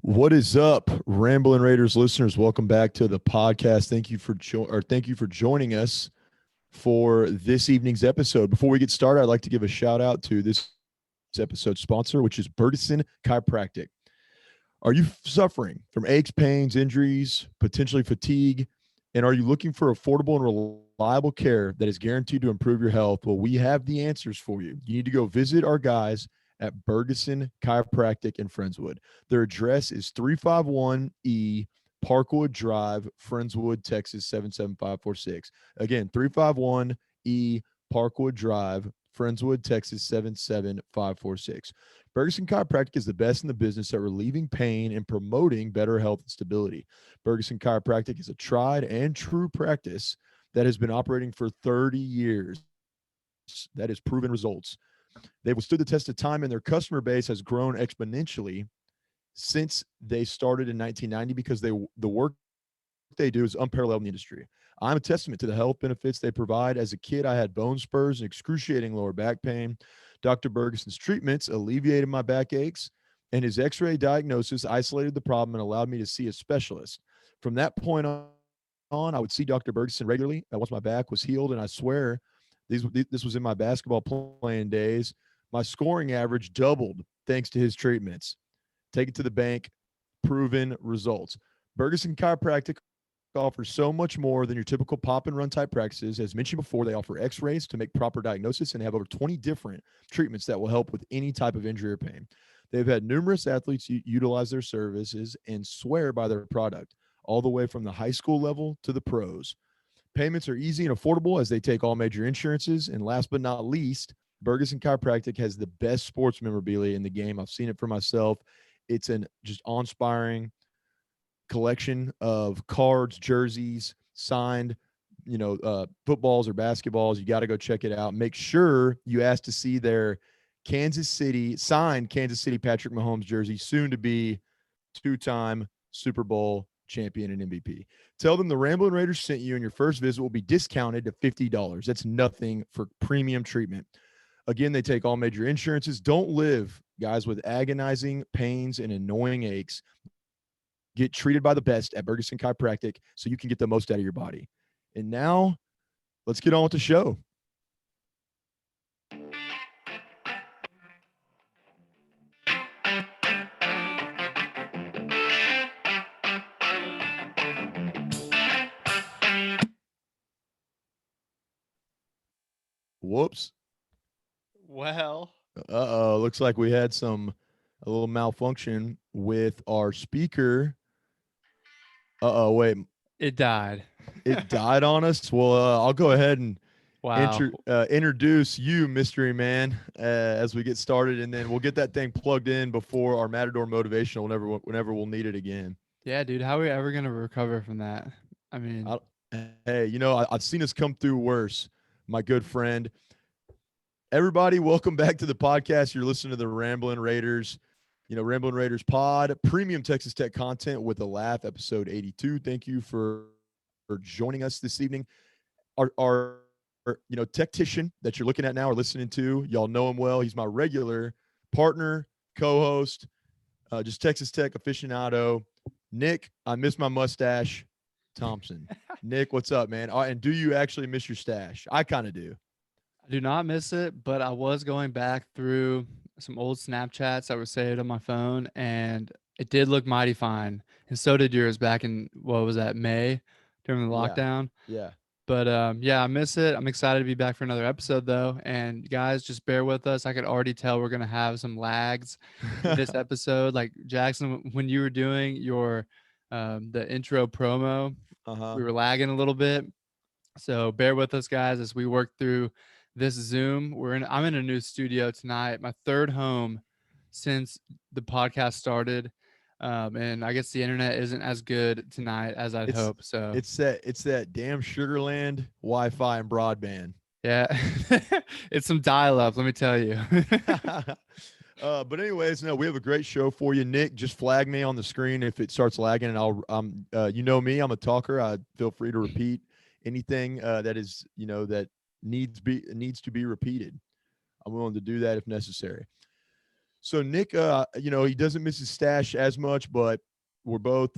What is up, Ramblin' Raiders listeners? Welcome back to the podcast. Thank you for joining us for this evening's episode. Before we get started, I'd like to give a shout out to this episode sponsor, which is Bergeson Chiropractic. Are you suffering from aches, pains, injuries, potentially fatigue, and are you looking for affordable and reliable care that is guaranteed to improve your health? Well, we have the answers for you. You need to go visit our guys at Bergeson Chiropractic in Friendswood. Their address is 351E Parkwood Drive, Friendswood, Texas 77546. Again, 351E Parkwood Drive, Friendswood, Texas 77546. Bergeson Chiropractic is the best in the business at relieving pain and promoting better health and stability. Bergeson Chiropractic is a tried and true practice that has been operating for 30 years. That is proven results. They've withstood the test of time, and their customer base has grown exponentially since they started in 1990 because the work they do is unparalleled in the industry. I'm a testament to the health benefits they provide. As a kid, I had bone spurs and excruciating lower back pain. Dr. Bergeson's treatments alleviated my back aches, and his x-ray diagnosis isolated the problem and allowed me to see a specialist. From that point on, I would see Dr. Bergeson regularly once my back was healed, and I swear this was in my basketball playing days. My scoring average doubled thanks to his treatments. Take it to the bank, proven results. Bergeson Chiropractic offers so much more than your typical pop and run type practices. As mentioned before, they offer x-rays to make proper diagnosis and have over 20 different treatments that will help with any type of injury or pain. They've had numerous athletes utilize their services and swear by their product, all the way from the high school level to the pros. Payments are easy and affordable as they take all major insurances. And last but not least, Bergeson Chiropractic has the best sports memorabilia in the game. I've seen it for myself. It's an just awe-inspiring collection of cards, jerseys, signed, footballs or basketballs. You got to go check it out. Make sure you ask to see their signed Kansas City Patrick Mahomes jersey, soon to be two-time Super Bowl champion and MVP. Tell them the Ramblin' Raiders sent you, and your first visit will be discounted to $50. That's nothing for premium treatment. Again, they take all major insurances. Don't live, guys, with agonizing pains and annoying aches. Get treated by the best at Bergeson Chiropractic so you can get the most out of your body. And now, let's get on with the show. Whoops. Well, Uh-oh. Looks like we had a little malfunction with our speaker. Uh-oh, wait. it died. It died on us. Well, I'll go ahead and Wow. introduce you, Mystery Man, as we get started, and then we'll get that thing plugged in before our Matador Motivational whenever we'll need it again. Yeah, dude, how are we ever going to recover from that? I mean, I, hey, I've seen us come through worse, my good friend. Everybody, welcome back to the podcast. You're listening to the Ramblin' Raiders, Ramblin' Raiders pod, premium Texas Tech content with a laugh, episode 82. Thank you for joining us this evening. Our tactician that you're looking at now or listening to, y'all know him well. He's my regular partner, co-host, just Texas Tech aficionado. Nick, I miss my mustache. Thompson. Nick, what's up, man? And do you actually miss your stash? I kind of do. I do not miss it, but I was going back through some old Snapchats that were saved on my phone, and it did look mighty fine. And so did yours back in, what was that, May during the Yeah. lockdown. Yeah. But yeah, I miss it. I'm excited to be back for another episode, though. And guys, just bear with us. I could already tell we're going to have some lags in this episode. Like Jackson, when you were doing your the intro promo, Uh-huh. we were lagging a little bit. So bear with us, guys, as we work through this Zoom. I'm in a new studio tonight, my third home since the podcast started. And I guess the internet isn't as good tonight as I'd It's hope. So it's that damn Sugarland Wi-Fi and broadband. yeah, it's some dial up, let me tell you. But anyways, no, we have a great show for you. Nick, just flag me on the screen if it starts lagging, and you know me, I'm a talker. I feel free to repeat anything that is, that needs to be repeated. I'm willing to do that if necessary. So Nick, he doesn't miss his stash as much, but we're both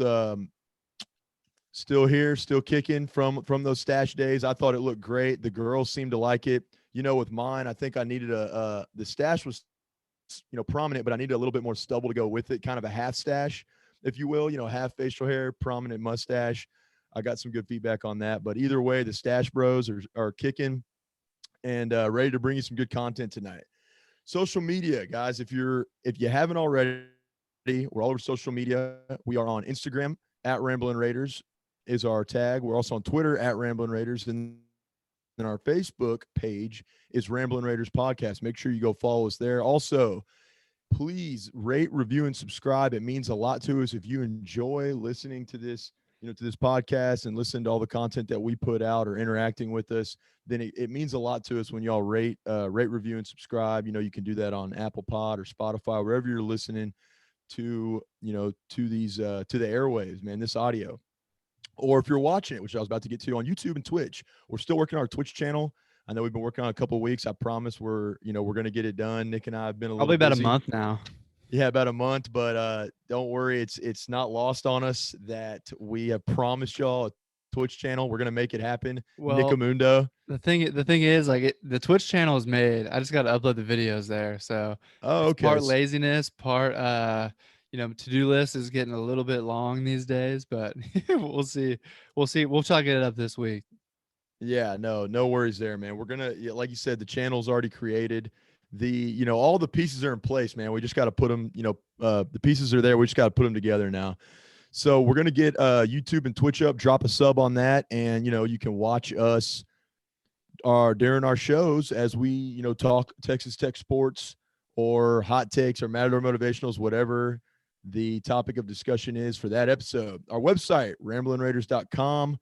still here, still kicking from those stash days. I thought it looked great. The girls seemed to like it. With mine, I think I needed the stash was prominent, but I needed a little bit more stubble to go with it, kind of a half stash, if you will. Half facial hair, prominent mustache. I got some good feedback on that. But either way, the stash bros are kicking and ready to bring you some good content tonight. Social media, guys. If you haven't already, we're all over social media. We are on Instagram at Ramblin' Raiders is our tag. We're also on Twitter at Ramblin' Raiders, and then our Facebook page is Ramblin' Raiders Podcast. Make sure you go follow us there. Also, please rate, review, and subscribe. It means a lot to us. If you enjoy listening to this, to this podcast and listen to all the content that we put out or interacting with us, then it means a lot to us when y'all rate, review, and subscribe. You can do that on Apple Pod or Spotify, wherever you're listening to, to these to the airwaves, man, this audio. Or if you're watching it, which I was about to get to on YouTube and Twitch, we're still working on our Twitch channel. I know we've been working on a couple of weeks. I promise we're going to get it done. Nick and I have been a Probably little about a busy. month now. Yeah, about a month, but don't worry, it's not lost on us that we have promised y'all a Twitch channel. We're gonna make it happen. Well, Nickamundo. the thing is, like, the Twitch channel is made. I just got to upload the videos there. So Oh, it's okay. part laziness, part to-do list is getting a little bit long these days, but we'll see. We'll see. We'll try to get it up this week. Yeah, no worries there, man. We're gonna, yeah, like you said, the channel's already created. All the pieces are in place, man. We just got to put them. The pieces are there. We just got to put them together now. So we're gonna get YouTube and Twitch up. Drop a sub on that, and you can watch us during our shows as we talk Texas Tech sports or hot takes or Matador motivationals, whatever the topic of discussion is for that episode. Our website, ramblingraiders.com.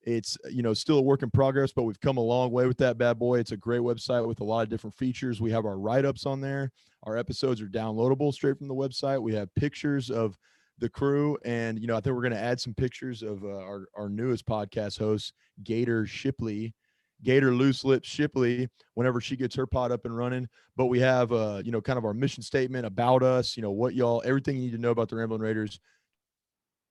It's still a work in progress, but we've come a long way with that bad boy. It's a great website with a lot of different features. We have our write-ups on there. Our episodes are downloadable straight from the website. We have pictures of the crew, and I think we're going to add some pictures of our newest podcast host, Gator Shipley, Gator Loose Lips Shipley, whenever she gets her pod up and running. But we have kind of our mission statement about us, what y'all, everything you need to know about the Ramblin' Raiders.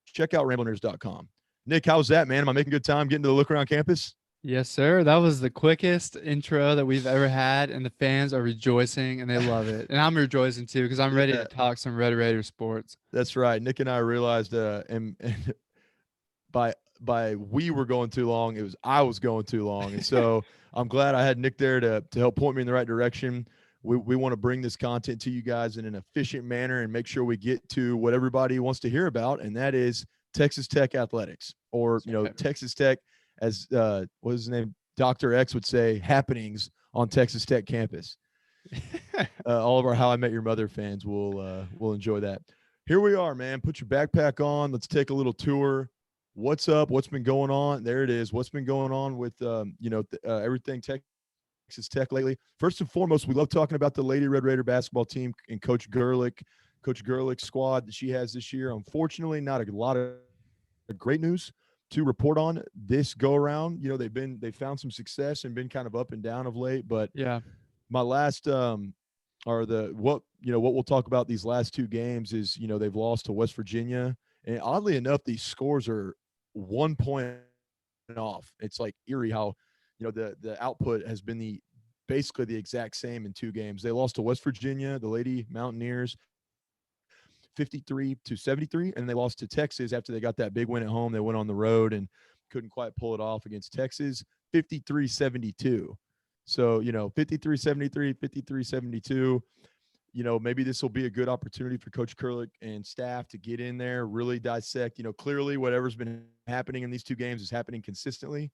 Check out ramblingraiders.com. Nick, how's that, man? Am I making good time getting to the look around campus? Yes, sir. That was the quickest intro that we've ever had, and the fans are rejoicing and they love it. And I'm rejoicing too because I'm ready to Yeah, talk some Red Raider sports. that's right. Nick and I realized, and by we were going too long, it was I was going too long, and so I'm glad I had Nick there to help point me in the right direction. We want to bring this content to you guys in an efficient manner and make sure we get to what everybody wants to hear about, and that is Texas Tech athletics, or Right. Texas Tech, as what is his name, Dr. X would say, happenings on Texas Tech campus. All of our How I Met Your Mother fans will enjoy that. Here we are, man. Put your backpack on. Let's take a little tour. What's up? What's been going on? There it is. What's been going on with everything Texas Tech lately? First and foremost, we love talking about the Lady Red Raider basketball team and Coach Gerlich's squad that she has this year. Unfortunately, not a lot of great news to report on this go around. They found some success and been kind of up and down of late, but Yeah. my last or the what we'll talk about these last two games is they've lost to West Virginia, and oddly enough these scores are 1 point off. It's like eerie how the output has been basically the exact same in two games. They lost to West Virginia, the Lady Mountaineers, 53-73, and they lost to Texas after they got that big win at home. They went on the road and couldn't quite pull it off against Texas, 53-72. So, 53-73, 53-72. Maybe this will be a good opportunity for Coach Kurlick and staff to get in there, really dissect. Clearly whatever's been happening in these two games is happening consistently,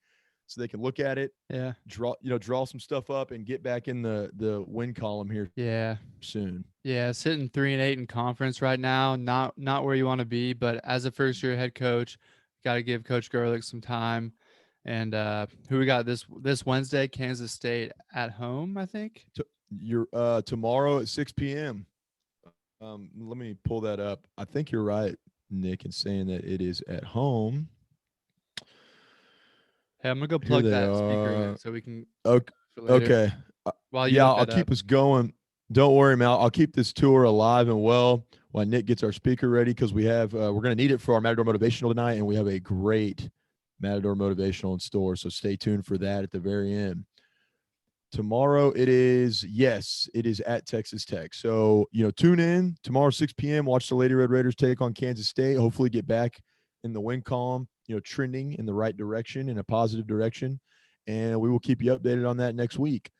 so they can look at it, Yeah. draw some stuff up, and get back in the win column here Yeah. soon. Yeah. Sitting 3-8 in conference right now, not where you want to be, but as a first year head coach, got to give Coach Gerlich some time. And who we got this Wednesday? Kansas State at home, I think. You're tomorrow at 6 p.m. Let me pull that up. I think you're right, Nick, in saying that it is at home. Hey, I'm gonna go Here plug they that speaker in are. so we can Okay. for later Okay. while you Yeah, look I'll that up. keep us going. Don't worry, Mal. I'll keep this tour alive and well while Nick gets our speaker ready because we're going to need it for our Matador Motivational tonight, and we have a great Matador Motivational in store. So stay tuned for that at the very end. Tomorrow it is at Texas Tech. So, tune in tomorrow, 6 p.m. Watch the Lady Red Raiders take on Kansas State. Hopefully get back in the win column, trending in the right direction, in a positive direction. And we will keep you updated on that next week.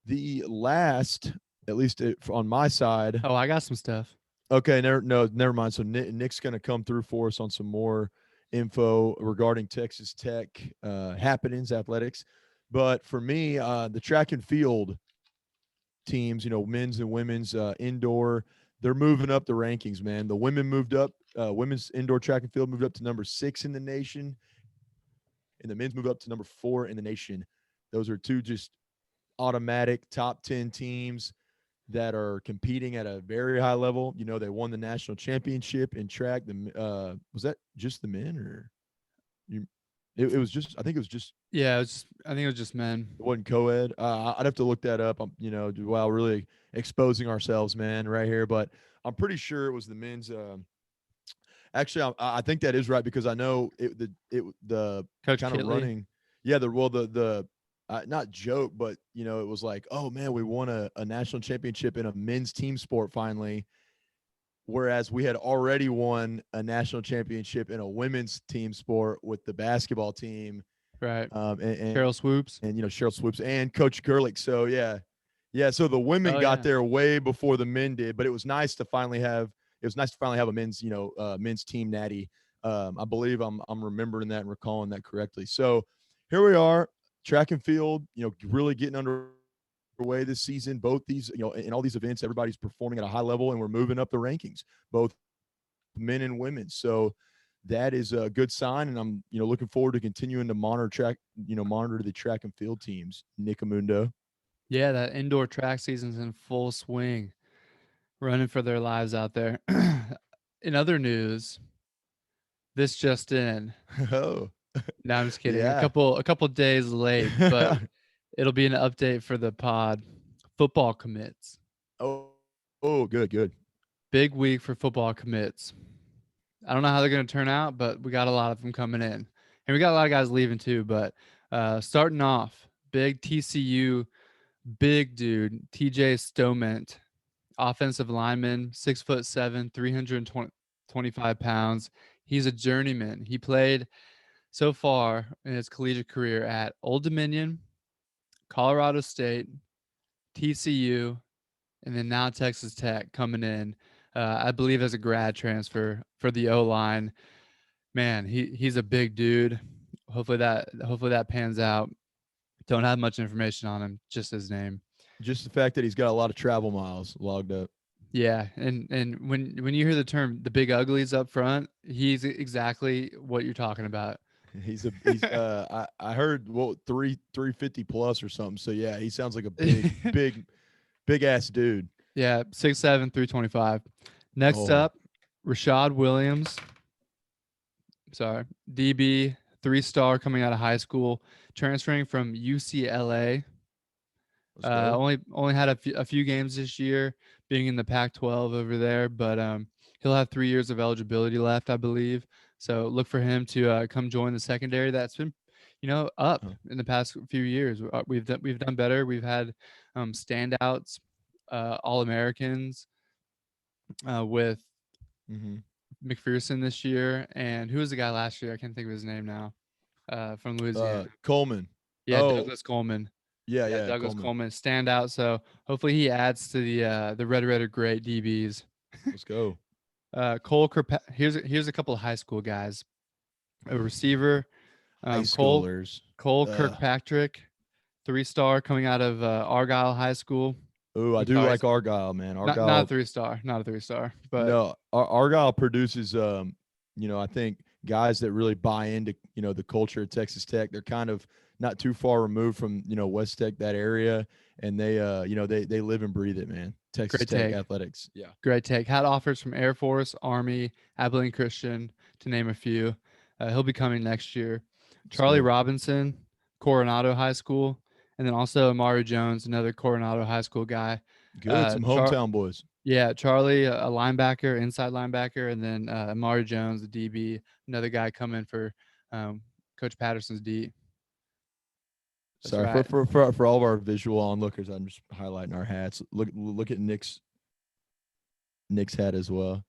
The last, at least on my side. Oh, I got some stuff. Okay, never mind. So Nick's going to come through for us on some more info regarding Texas Tech happenings, athletics. But for me, the track and field teams, men's and women's indoor, they're moving up the rankings, man. The women moved up. Women's indoor track and field moved up to number 6 in the nation, and the men's moved up to number 4 in the nation. Those are two just automatic top 10 teams that are competing at a very high level. They won the national championship in track. Was that just the men, or you? It was just. I think it was just. Yeah, I think it was just men. It wasn't co-ed. I'd have to look that up. While really exposing ourselves, man, right here. But I'm pretty sure it was the men's. Actually, I think that is right because I know the Coach kind of Kitley. running. Yeah, the not joke, but it was like, oh man, we won a national championship in a men's team sport finally. Whereas we had already won a national championship in a women's team sport with the basketball team, Right. and, Carol Swoops. Cheryl Swoops and Coach Gerlich. So yeah. So the women Oh, got yeah. there way before the men did, but it was nice to finally have. It was nice to finally have a men's team natty. I believe I'm remembering that and recalling that correctly. So here we are, track and field. Really getting underway this season. Both these, in all these events, everybody's performing at a high level, and we're moving up the rankings, both men and women. So that is a good sign, and I'm looking forward to continuing to monitor the track and field teams. Nick Amundo. Yeah, that indoor track season's in full swing, running for their lives out there. In other news, this just in. Oh, No, I'm just kidding. yeah. A couple days late, but it'll be an update for the pod. Football commits. oh, good. Big week for football commits. I don't know how they're going to turn out, but we got a lot of them coming in. And we got a lot of guys leaving too. But starting off, big TCU, big dude, TJ Stomant, offensive lineman, 6'7", 325 pounds. He's a journeyman. He played so far in his collegiate career at Old Dominion, Colorado State, TCU, and then now Texas Tech coming in. I believe as a grad transfer for the O line. Man, he's a big dude. Hopefully that pans out. Don't have much information on him, just his name. Just the fact that he's got a lot of travel miles logged up. Yeah, and when you hear the term the big uglies up front, he's exactly what you're talking about. He's I heard 350 plus or something. So yeah, he sounds like a big ass dude. Yeah, 6'7", 325. Next Oh, up, Rashad Williams. Sorry, DB, 3-star coming out of high school, transferring from UCLA. let's go. Only had a few games this year, being in the Pac-12 over there, but he'll have 3 years of eligibility left, I believe. So look for him to come join the secondary. That's been, up Huh. in the past few years. We've done better. We've had standouts, All Americans with Mm-hmm. McPherson this year, and who was the guy last year? I can't think of his name now. From Louisiana. Coleman. Yeah, Oh, Douglas Coleman. Yeah, yeah, Douglas Coleman. Coleman stand out. So hopefully he adds to the Red Raider great DBs. Let's go. Here's a couple of high school guys. A receiver, High Cole schoolers. Kirkpatrick, 3-star coming out of Argyle High School. Oh, I I'm do sorry, like Argyle, man. not a Argyle. 3-star, not a 3-star, but No, Argyle produces, I think guys that really buy into, the culture of Texas Tech. They're kind of not too far removed from, West Tech, that area, and they live and breathe it, man. Texas great Tech take. athletics. Yeah. Great take. Had offers from Air Force, Army, Abilene Christian, to name a few. He'll be coming next year. Let's Charlie go. Robinson, Coronado High School, and then also Amari Jones, another Coronado High School guy. Good. Some Char hometown boys. Yeah, Charlie, a linebacker, inside linebacker, and then Amari Jones, the DB, another guy coming for um, Coach Patterson's D. That's Sorry for, right. for for for all of our visual onlookers. I'm just highlighting our hats. Look at Nick's hat as well.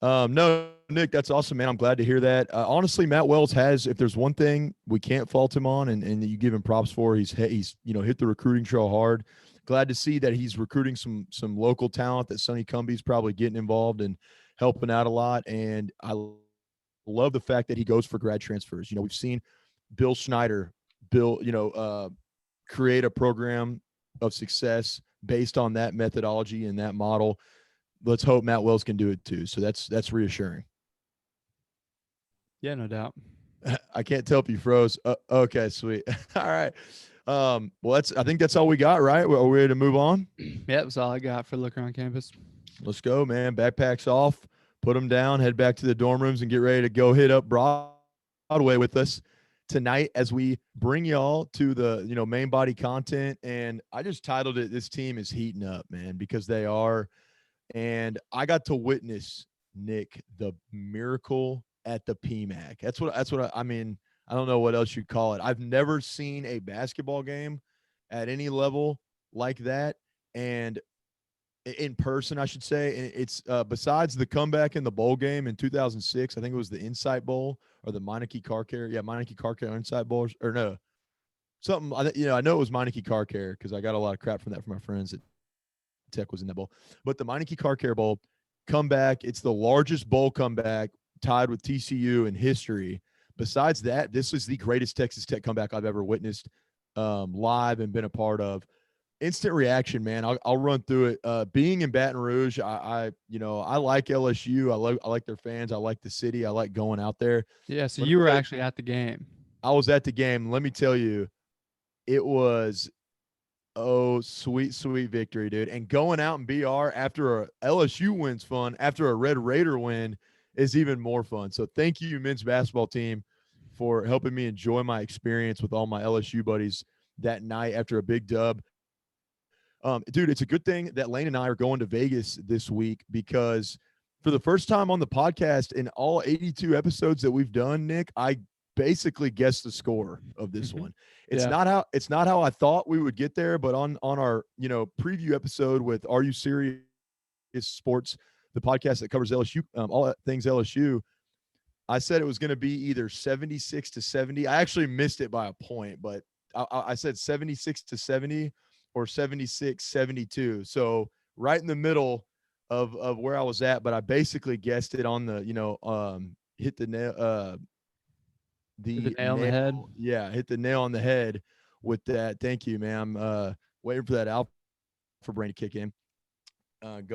No, Nick, that's awesome, man. I'm glad to hear that. Honestly, Matt Wells has, if there's one thing we can't fault him on, and you give him props for, he's hit the recruiting trail hard. Glad to see that he's recruiting some local talent. That Sonny Cumbie's probably getting involved and helping out a lot. And I love the fact that he goes for grad transfers. We've seen Bill Schneider, create a program of success based on that methodology and that model. Let's hope Matt Wells can do it too. So that's reassuring. Yeah, no doubt. I can't tell if you froze. Okay, sweet. All right. Well, I think that's all we got, right? Are we ready to move on? Yeah, that's all I got for Look Around Campus. Let's go, man. Backpacks off, put them down, head back to the dorm rooms, and get ready to go hit up Broadway with us tonight as we bring y'all to the main body content. And I just titled it "This Team is Heating Up," man, because they are. And I got to witness, Nick, the miracle at the PMAC. I mean. I don't know what else you'd call it. I've never seen a basketball game at any level like that, and in person, I should say. And it's besides the comeback in the bowl game in 2006. I think it was the Insight Bowl or the Meineke Car Care. Yeah, Meineke Car Care Insight Bowl, or no, something. I know it was Meineke Car Care because I got a lot of crap from that from my friends that Tech was in that bowl. But the Meineke Car Care Bowl comeback, it's the largest bowl comeback tied with TCU in history. Besides that, this is the greatest Texas Tech comeback I've ever witnessed live and been a part of. Instant reaction, man. I'll run through it. Being in Baton Rouge, I like LSU. I like their fans. I like the city. I like going out there. Yeah, so Let you me were tell you, actually at the game. I was at the game. Let me tell you, it was sweet, sweet victory, dude. And going out in BR after a LSU win's fun. After a Red Raider win is even more fun. So thank you, men's basketball team, for helping me enjoy my experience with all my LSU buddies that night after a big dub. Dude, it's a good thing that Lane and I are going to Vegas this week because for the first time on the podcast in all 82 episodes that we've done, Nick, I basically guessed the score of this one. It's Yeah. not how I thought we would get there, but on our preview episode with Are You Serious Sports, the podcast that covers LSU, all things LSU, I said it was going to be either 76 to 70. I actually missed it by a point, but I said 76 to 70 or 76-72. So right in the middle of where I was at, but I basically guessed it on the, hit the nail, Hit the the nail on the nail. head. Yeah, hit the nail on the head with that. Thank you, man. I'm waiting for that alpha brain to kick in. Trying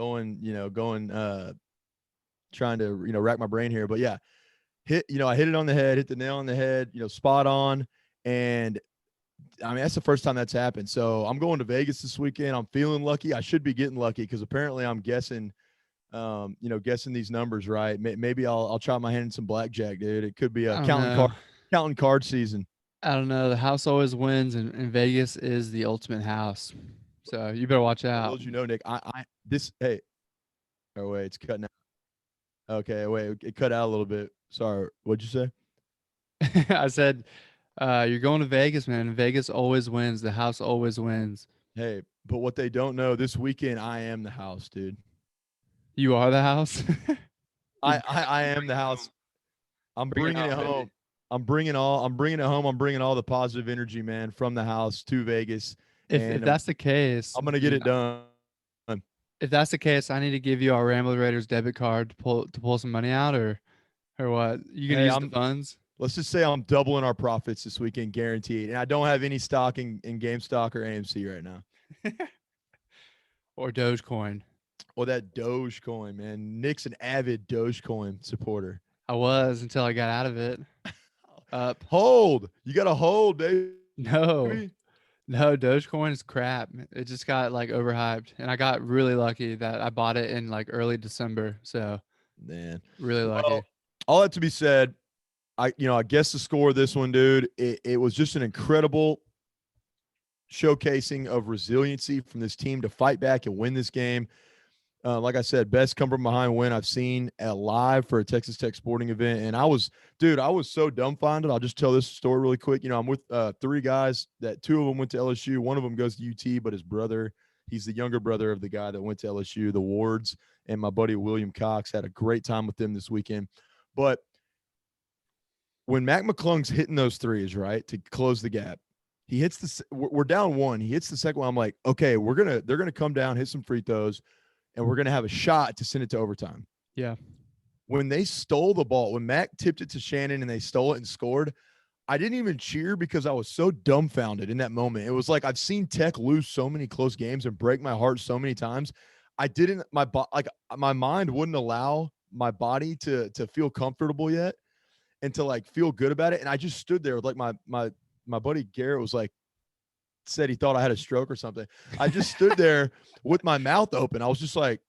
to, rack my brain here. But yeah, I hit it on the head, hit the nail on the head, spot on. And I mean, that's the first time that's happened. So I'm going to Vegas this weekend. I'm feeling lucky. I should be getting lucky because apparently I'm guessing, guessing these numbers right. Maybe I'll try my hand in some blackjack, dude. It could be a I don't know. counting card season. I don't know. The house always wins, and Vegas is the ultimate house. So you better watch For out. those Nick, I this hey, oh wait, it's cutting out. Okay, wait, it cut out a little bit. Sorry, what'd you say? I said, you're going to Vegas, man. Vegas always wins. The house always wins. Hey, but what they don't know this weekend, I am the house, dude. You are the house. I You am bring the it house. home. I'm Bring it bringing it home, baby. home. I'm bringing it home. I'm bringing all the positive energy, man, from the house to Vegas, If and that's the case, I'm gonna get then it done. if that's the case, I need to give you our Ramblin' Raiders debit card to pull some money out, or what? You gonna Hey, use the I'm. funds Let's just say I'm doubling our profits this weekend, guaranteed. And I don't have any stock in GameStop or AMC right now. or Dogecoin? Or that Dogecoin, man. Nick's an avid Dogecoin supporter. I was until I got out of it. Up. Hold. You got to hold, baby. No. No, Dogecoin is crap. It just got like overhyped, and I got really lucky that I bought it in like early December. So Man. really lucky. Well, all that to be said, I guess the score of this one, dude, it was just an incredible showcasing of resiliency from this team to fight back and win this game. Like I said, best come from behind win I've seen live for a Texas Tech sporting event. And dude, I was so dumbfounded. I'll just tell this story really quick. I'm with three guys that two of them went to LSU. One of them goes to UT, but his brother, he's the younger brother of the guy that went to LSU, the Wards. And my buddy William Cox had a great time with them this weekend. But when Mac McClung's hitting those threes, right, to close the gap, he hits we're down one. He hits the second one. I'm like, okay, they're gonna come down, hit some free throws, and we're gonna have a shot to send it to overtime. Yeah. When they stole the ball, when Mac tipped it to Shannon and they stole it and scored, I didn't even cheer because I was so dumbfounded in that moment. It was like I've seen Tech lose so many close games and break my heart so many times. I didn't my mind wouldn't allow my body to feel comfortable yet and to like feel good about it. And I just stood there with like my buddy Garrett was like said he thought I had a stroke or something. I just stood there with my mouth open. I was just like,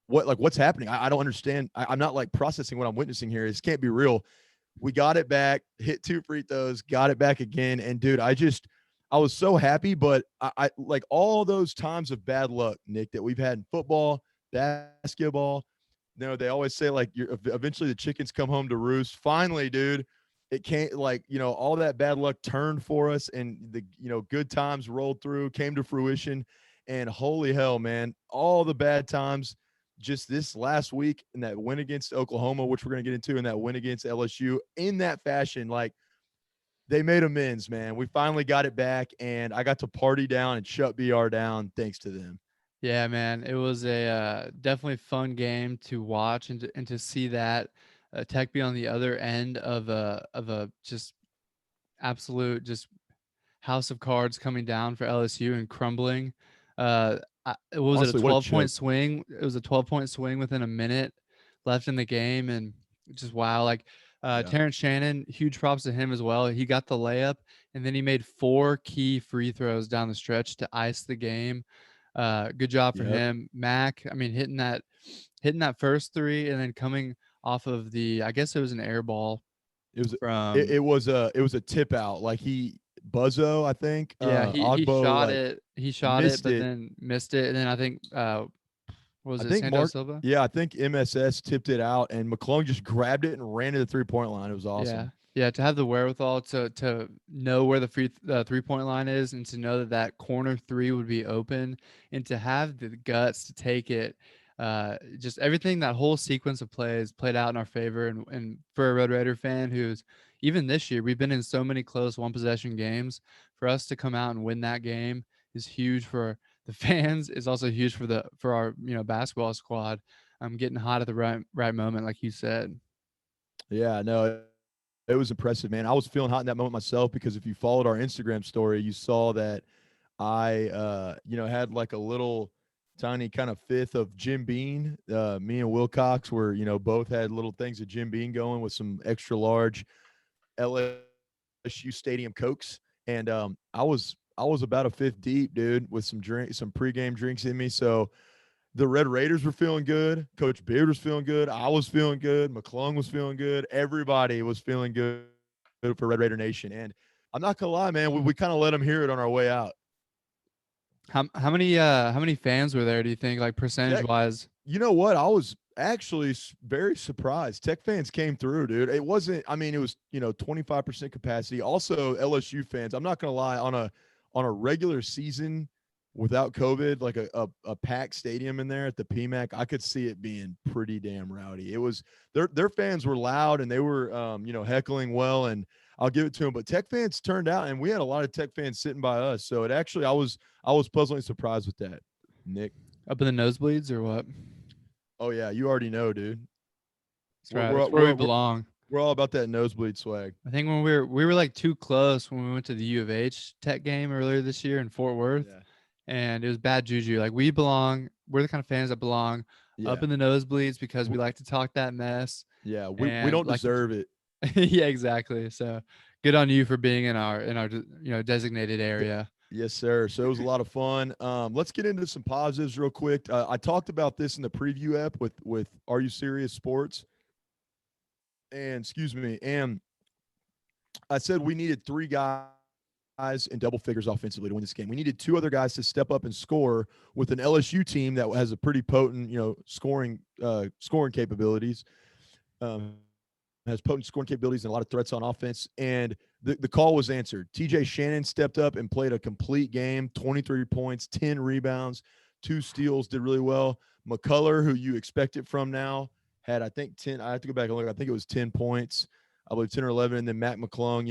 what's happening? I don't understand. I'm not like processing what I'm witnessing here. This can't be real. We got it back, hit two free throws, got it back again. And dude, I was so happy, but I like all those times of bad luck, Nick, that we've had in football, basketball. They always say like eventually the chickens come home to roost. Finally, dude, it can't like, all that bad luck turned for us and the, good times rolled through, came to fruition. And holy hell, man, all the bad times just this last week and that win against Oklahoma, which we're going to get into, and that win against LSU in that fashion, like they made amends, man. We finally got it back, and I got to party down and shut BR down thanks to them. Yeah, man, it was a definitely fun game to watch and to see that Tech be on the other end of a just absolute just house of cards coming down for LSU and crumbling. Was it a Honestly, what a 12-point choke. swing? It was a 12-point swing within a minute left in the game, and just wow. Like Yeah. Terrence Shannon, huge props to him as well. He got the layup, and then he made 4 key free throws down the stretch to ice the game. Good job for Yep. him, Mac. I mean, hitting that first three, and then coming off of I guess it was an air ball It was from. it was a tip out. Like Buzzo, I think, Yeah, he Ogbo shot like it. He shot it, missed but it. then missed it, and then I think what was I it think Santos Silva? I think MSS tipped it out and McClung just grabbed it and ran to the 3-point line. It was Yeah, awesome. yeah. To have the wherewithal to know where the 3-point line is, and to know that that corner three would be open, and to have the guts to take it. Just everything, that whole sequence of plays played out in our favor, and for a Red Raider fan who's even this year we've been in so many close one possession games. For us to come out and win that game is huge for the fans. It's also huge for our basketball squad. I'm getting hot at the right moment, like you said. Yeah, no, it was impressive, man. I was feeling hot in that moment myself because if you followed our Instagram story, you saw that I had like a little tiny kind of fifth of Jim Bean. Me and Wilcox were, both had little things of Jim Bean going with some extra large LSU Stadium Cokes. And I was about a fifth deep, dude, with some pregame drinks in me. So the Red Raiders were feeling good. Coach Beard was feeling good. I was feeling good. McClung was feeling good. Everybody was feeling good for Red Raider Nation. And I'm not gonna lie, man, we kind of let them hear it on our way out. How many fans were there, do you think, like percentage Tech, wise? you know what? I was actually very surprised. Tech fans came through, dude. It wasn't. I mean, it was 25% capacity. Also, LSU fans. I'm not gonna lie. On a regular season without COVID, like a packed stadium in there at the PMAC, I could see it being pretty damn rowdy. It was their fans were loud and they were heckling well, and I'll give it to them. But Tech fans turned out, and we had a lot of Tech fans sitting by us. So it actually I was pleasantly surprised with that, Nick. Up in the nosebleeds or what? Oh yeah, you already know, dude. That's We're right. we're That's where we we're we're, belong. we're all about that nosebleed swag. I think when we were like too close when we went to the U of H Tech game earlier this year in Fort Worth, Yeah, and it was bad juju. Like we belong. We're the kind of fans that belong up yeah, in the nosebleeds because we w- like to talk that mess yeah. We and don't like to. deserve it. Yeah, exactly. So good on you for being in our designated D- area. Yes, sir. So it was a lot of fun. Let's get into some positives real quick. I talked about this in the preview app with Are You Serious Sports, and excuse me, and I said we needed three guys guys in double figures offensively to win this game. We needed two other guys to step up and score with an LSU team that has a pretty potent, scoring capabilities. Has potent scoring capabilities and a lot of threats on offense. And the call was answered. TJ Shannon stepped up and played a complete game, 23 points, 10 rebounds, 2 steals, did really well. McCullough, who you expect it from now, had, I think, 10. I have to go back and look. I think it was 10 points, I believe 10 or 11. And then Matt McClung,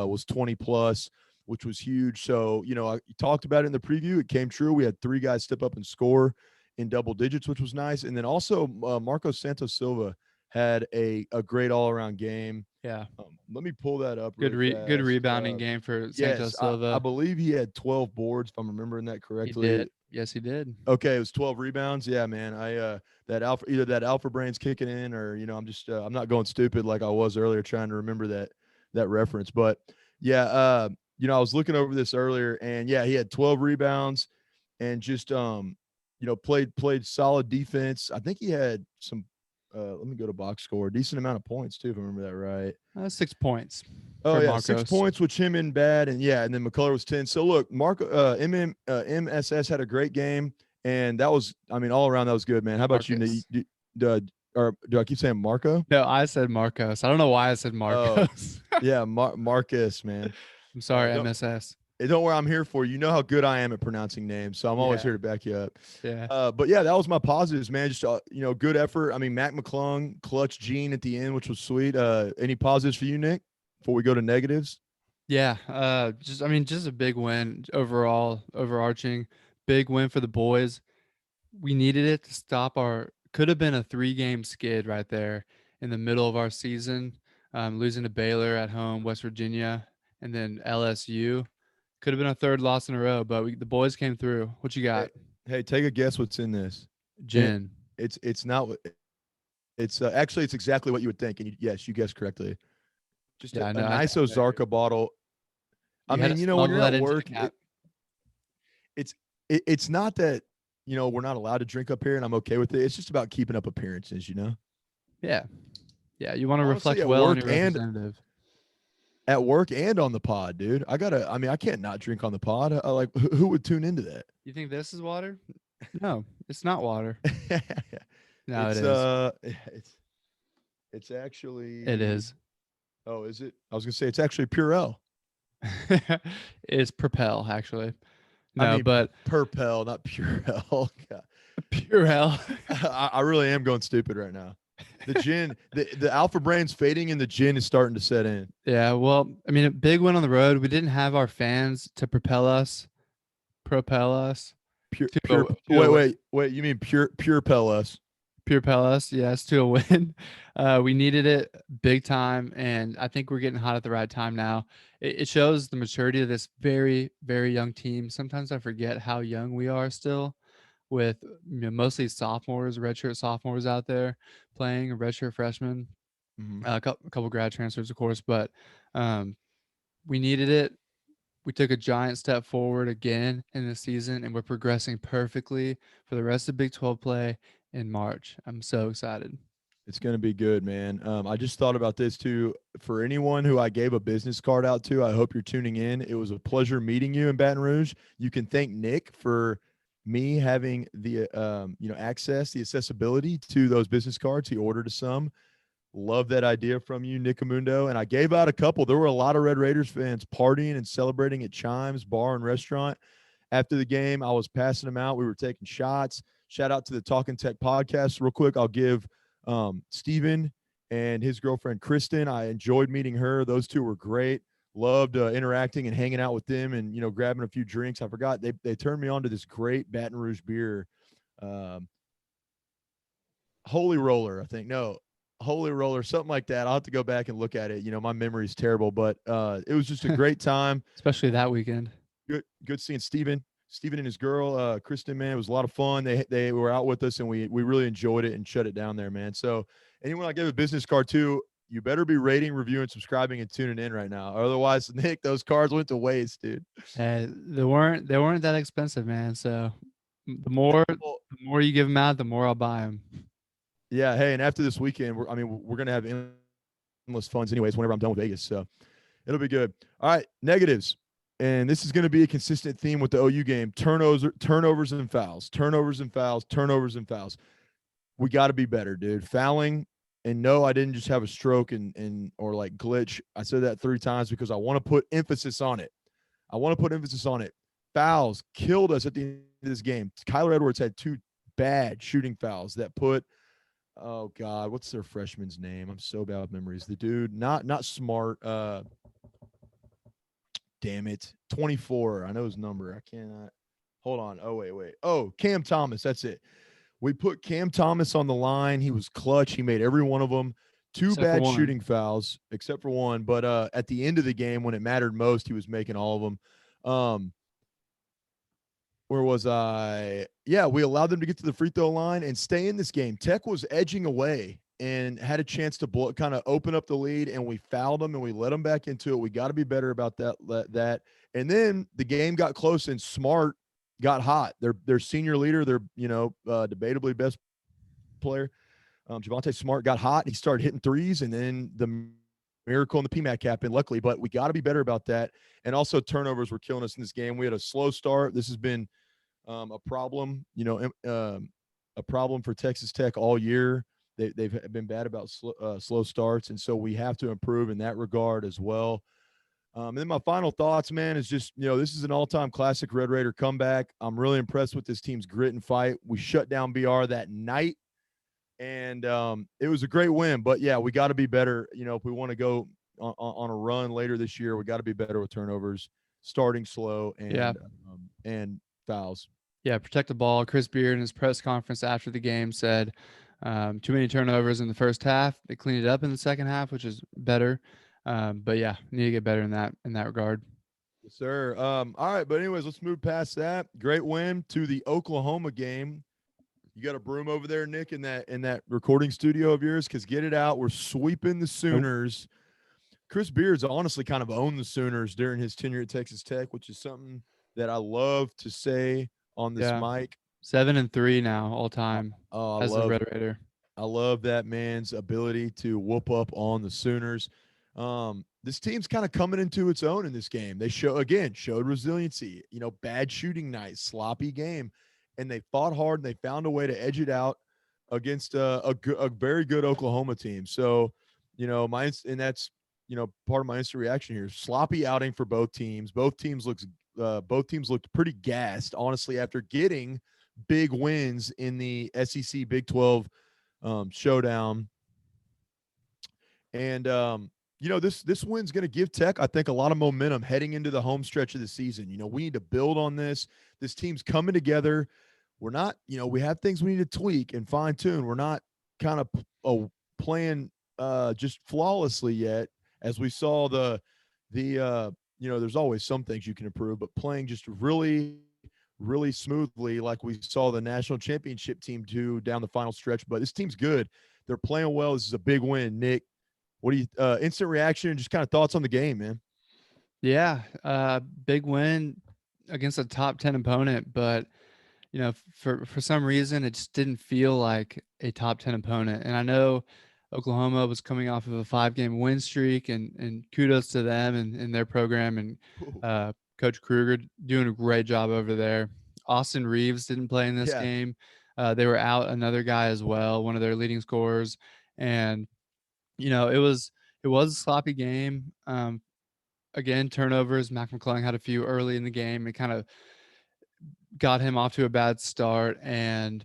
was 20 plus, which was huge. So, I talked about it in the preview. It came true. We had 3 guys step up and score in double digits, which was nice. And then also Marcos Santos Silva had a great all around game. Yeah. Let me pull that up Good really good fast. rebounding game for Yes, Santos I Silva. believe he had 12 boards, if I'm remembering that He correctly. did. Yes, he did. Okay, it was 12 rebounds. Yeah, man. Either that alpha brain's kicking in, or I'm not going stupid like I was earlier trying to remember that reference. But yeah, I was looking over this earlier, and yeah, he had 12 rebounds, and just played solid defense. I think he had some. Let me go to box score. Decent amount of points too, if I remember that right. 6 points Oh for yeah, 6 Marcos. points, which him in bad, and yeah, and then McCullough was 10. So look, MSS had a great game, and that was, all around that was good, man. How about Marcus. you? Or do I keep saying Marco? No, I said Marcos. I don't know why I said Oh, Marcos. yeah, Marcus, man. I'm sorry, Don't MSS. don't worry, I'm here for you. You know how good I am at pronouncing names, so I'm always Yeah. here to back you up. Yeah. But yeah, that was my positives, man. Just good effort. Mac McClung, clutch Gene at the end, which was sweet. Any positives for you, Nick? Before we go to negatives. Yeah. Just a big win overall, overarching. Big win for the boys. We needed it to stop our could have been a 3-game skid right there in the middle of our season. Losing to Baylor at home, West Virginia, and then LSU. Could have been a third loss in a row, but the boys came through. What you Hey, got? hey, take a guess what's in this. It, Gin. it's not. It's actually it's exactly what you would think, and yes, you guessed correctly. Just Yeah, I a know. nice I know Ozarka bottle. you had to When smuggle you're that at into work, the cap. it's it's not that we're not allowed to drink up here, and I'm okay with it. It's just about keeping up appearances. Yeah. Yeah. You want to Honestly, reflect at well on work your and representative. on the pod, dude. I can't not drink on the pod. Like who would tune into that? You think this is water? No, it's not water. No, it it's is. it's It actually. is. Oh, is it? I was gonna say it's actually Purell. It's Propel, actually. I No, mean, but Purpell, not Purell. God. Purell. I really am going stupid right now. The gin, the alpha brain's fading, and the gin is starting to set in. Yeah, well, a big win on the road. We didn't have our fans to propel us to a win. Wait. You mean pure Pell us? Propel us, yes, to a win. We needed it big time, and I think we're getting hot at the right time now. It shows the maturity of this very, very young team. Sometimes I forget how young we are still, with mostly sophomores, redshirt sophomores out there playing, redshirt freshmen, Mm-hmm. a couple grad transfers, of course, but um, we needed it. We took a giant step forward again in the season, and we're progressing perfectly for the rest of Big 12 play in March. I'm so excited. It's going to be good, man. I just thought about this too. For anyone who I gave a business card out to, I hope you're tuning in. It was a pleasure meeting you in Baton Rouge. You can thank Nick for me having the access, the accessibility to those business cards. He ordered some. Love that idea from you, Nicomundo. And I gave out a couple. There were a lot of Red Raiders fans partying and celebrating at Chimes Bar and Restaurant. After the game, I was passing them out. We were taking shots. Shout out to the Talking Tech podcast. Real quick, I'll give Steven and his girlfriend, Kristen. I enjoyed meeting her. Those two were great. Loved interacting and hanging out with them and, grabbing a few drinks. I forgot they turned me on to this great Baton Rouge beer. Um, Holy Roller, I think. No, Holy Roller, something like that. I'll have to go back and look at it. My memory's terrible, but it was just a great time. Especially that weekend. Good seeing Steven and his girl, Kristen, man. It was a lot of fun. They were out with us, and we really enjoyed it and shut it down there, man. So anyone I gave a business card to, you better be rating, reviewing, subscribing, and tuning in right now. Otherwise, Nick, those cards went to waste, dude. They weren't that expensive, man. So the more you give them out, the more I'll buy them. Yeah. Hey, and after this weekend, we're gonna have endless funds anyways. Whenever I'm done with Vegas, so it'll be good. All right, negatives. and this is going to be a consistent theme with the OU game: turnovers and fouls, turnovers and fouls, turnovers and fouls. We got to be better, dude. Fouling, and no, I didn't just have a stroke and or like glitch. I said that 3 times because I want to put emphasis on it. I want to put emphasis on it. Fouls killed us at the end of this game. Kyler Edwards had 2 bad shooting fouls that put, oh God, what's their freshman's name? I'm so bad with memories. The dude, not smart. Damn it, 24. I know his number. I cannot. Hold on. Oh wait. Oh, Cam Thomas. That's it. We put Cam Thomas on the line. He was clutch. He made every one of them. Two except for bad one. shooting fouls, except for one. But at the end of the game, when it mattered most, he was making all of them. Where was I? Yeah, we allowed them to get to the free throw line and stay in this game. Tech was edging away and had a chance to kind of open up the lead, and we fouled them and we let them back into it. We got to be better about that. And then the game got close, and Smart got hot. Their senior leader, their debatably best player, Javante Smart got hot. He started hitting threes, and then the miracle in the PMAC happened, luckily. But we got to be better about that. And also turnovers were killing us in this game. We had a slow start. This has been a problem, a problem for Texas Tech all year. They've been bad about slow starts, and so we have to improve in that regard as well. And then my final thoughts, man, is just, this is an all-time classic Red Raider comeback. I'm really impressed with this team's grit and fight. We shut down BR that night, and it was a great win. But yeah, we got to be better. If we want to go on a run later this year, we got to be better with turnovers, starting slow, Yeah. and fouls. Yeah, protect the ball. Chris Beard in his press conference after the game said too many turnovers in the first half. They cleaned it up in the second half, which is better. But yeah, need to get better in that regard. Yes, sir. All right, but anyways, let's move past that. Great win to the Oklahoma game. You got a broom over there, Nick, in that recording studio of yours? Because get it out. We're sweeping the Nope. Sooners. Chris Beard's honestly kind of owned the Sooners during his tenure at Texas Tech, which is something that I love to say on this Yeah, mic. 7-3 now all Uh, time oh, I as a love Red Raider. I love that man's ability to whoop up on the Sooners. This team's kind of coming into its own in this game. They showed resiliency. Bad shooting night, sloppy game, and they fought hard and they found a way to edge it out against a very good Oklahoma team. So, that's part of my instant reaction here. Sloppy outing for both teams. Both teams looked pretty gassed, honestly, after getting big wins in the SEC Big 12 showdown. And this win's going to give Tech, I think, a lot of momentum heading into the home stretch of the season. We need to build on this. This team's coming together. We're not, we have things we need to tweak and fine tune. We're not kind of playing just flawlessly yet, as we saw there's always some things you can improve, but playing just really smoothly, like we saw the national championship team do down the final stretch. But this team's good. They're playing well. This is a big win. Nick, what do you instant reaction and just kind of thoughts on the game, man? Yeah, big win against a top 10 opponent, but for some reason, it just didn't feel like a top 10 opponent. And I know Oklahoma was coming off of a 5-game win streak, and kudos to them and their program and Ooh, Coach Kruger doing a great job over there. Austin Reeves didn't play in this yeah, game. They were out another guy as well, one of their leading scorers, and it was a sloppy game. Again, turnovers. Mac McClung had a few early in the game. It kind of got him off to a bad start, and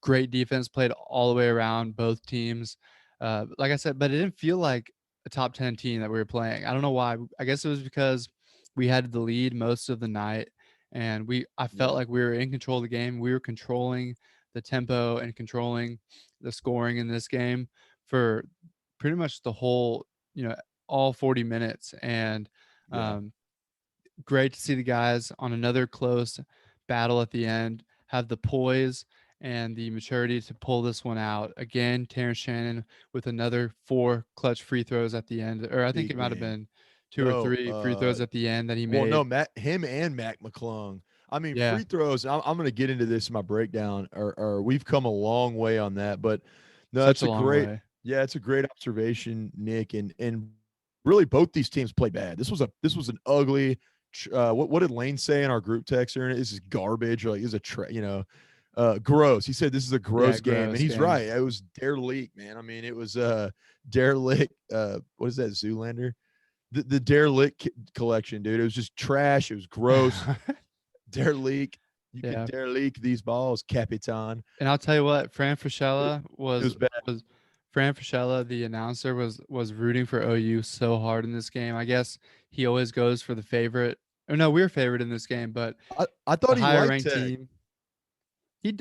great defense played all the way around both teams. Like I said, but it didn't feel like a top 10 team that we were playing. I don't know why. I guess it was because we had the lead most of the night, and I felt yep, like we were in control of the game. We were controlling the tempo and controlling the scoring in this game for pretty much the whole, all 40 minutes. And yeah, um, great to see the guys on another close battle at the end have the poise and the maturity to pull this one out. Again, Terrence Shannon with another 4 clutch free throws at the end, or I think it big might have game. been 2 or No, 3 free throws at the end that he well, no, made. him and Mac McClung. I mean, Yeah, free throws. I'm going to get into this in my breakdown, or we've come a long way on that. But no, such that's a a long great, way. yeah, it's a great observation, Nick. And really both these teams played bad. This was an ugly. What did Lane say in our group text? This is garbage. Or like, is a gross. He said this is a Yeah, gross game, and gross he's game. right. It was derelict, man. I mean, it was derelict. What is that? Zoolander. The derelict collection, dude. It was just trash. It was gross. Derelict. You could Yeah. derelict these balls, Capitan. And I'll tell you what, Fran It, Fraschilla it was bad. was Fran Fraschilla, the announcer, was rooting for OU so hard in this game. I guess he always goes for the favorite. Oh no, we were favored in this game, but I the thought he higher liked ranked Tech. team.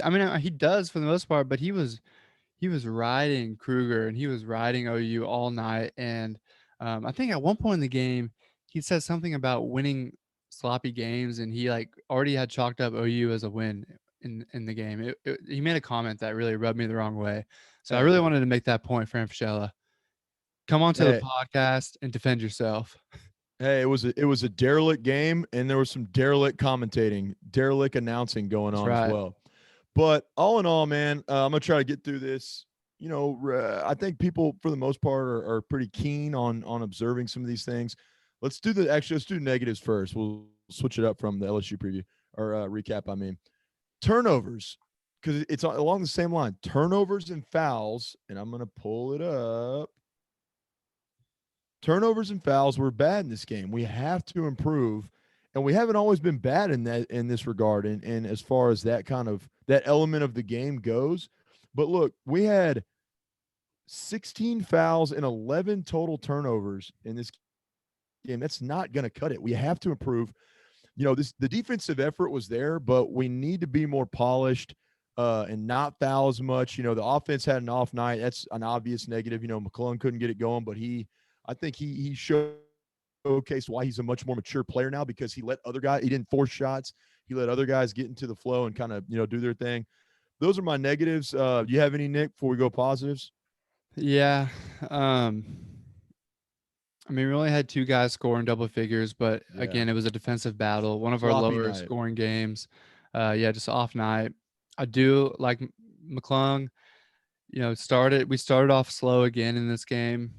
I mean, he does for the most part, but he was riding Kruger and he was riding OU all night. And I think at one point in the game, he said something about winning sloppy games, and he like already had chalked up OU as a win in the game. He made a comment that really rubbed me the wrong way. So I really Hey, wanted to make that point, Fran Fraschilla. Come on to the hey, podcast and defend yourself. Hey, it was a derelict game, and there was some derelict commentating, derelict announcing going That's on as right. well. But all in all, man, I'm gonna try to get through this. I think people for the most part are pretty keen on observing some of these things. Let's do negatives first. We'll switch it up from the LSU preview or recap. I mean, turnovers, because it's along the same line. Turnovers and fouls, and I'm gonna pull it up. Turnovers and fouls were bad in this game. We have to improve, and we haven't always been bad in this regard. And as far as that element of the game goes, but look, we had 16 fouls and 11 total turnovers in this game. That's not going to cut it. We have to improve. The defensive effort was there, but we need to be more polished and not foul as much. The offense had an off night. That's an obvious negative. McClung couldn't get it going, but I think he showcased why he's a much more mature player now, because he didn't force shots. He let other guys get into the flow and kind of do their thing. Those are my negatives. Do you have any, Nick, before we go positives? Yeah. Um, I mean, we only had two guys scoring double figures, but Yeah, again, it was a defensive battle. One of our sloppy lower night. scoring games. Yeah, just off night. I do like McClung. We started off slow again in this game,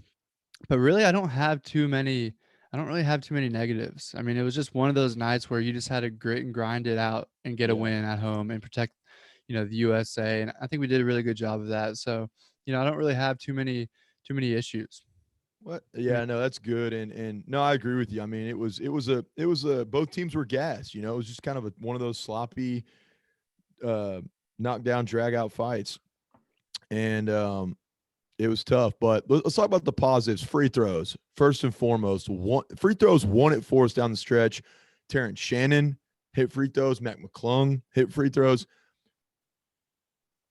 but really, I don't really have too many negatives. I mean, it was just one of those nights where you just had to grit and grind it out and get a Yeah. win at home and protect, the USA. And I think we did a really good job of that. So, I don't really have too many issues. What? I mean, Yeah, no, that's good. And no, I agree with you. I mean, it was a both teams were gassed. It was just kind of one of those sloppy, uh, knockdown, drag out fights, and it was tough. But let's talk about the positives. Free throws first and foremost. One free throws won it for us down the stretch. Terrence Shannon hit free throws. Mac McClung hit free throws.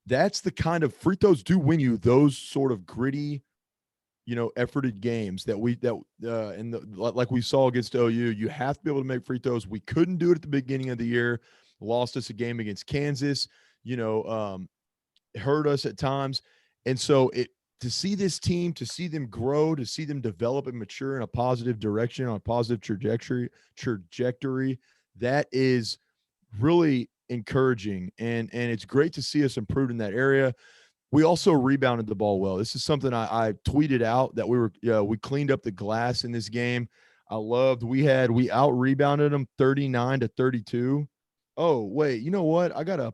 That's the kind of free throws do win you those sort of gritty, efforted games like we saw against OU. You have to be able to make free throws. We couldn't do it at the beginning of the year. Lost us a game against Kansas. Hurt us at times, and so to see this team, to see them grow, to see them develop and mature in a positive direction, on a positive trajectory, that is really encouraging, and it's great to see us improve in that area. We also rebounded the ball well. This is something I tweeted out that we cleaned up the glass in this game. I loved we out rebounded them 39-32. Oh wait, you know what? I gotta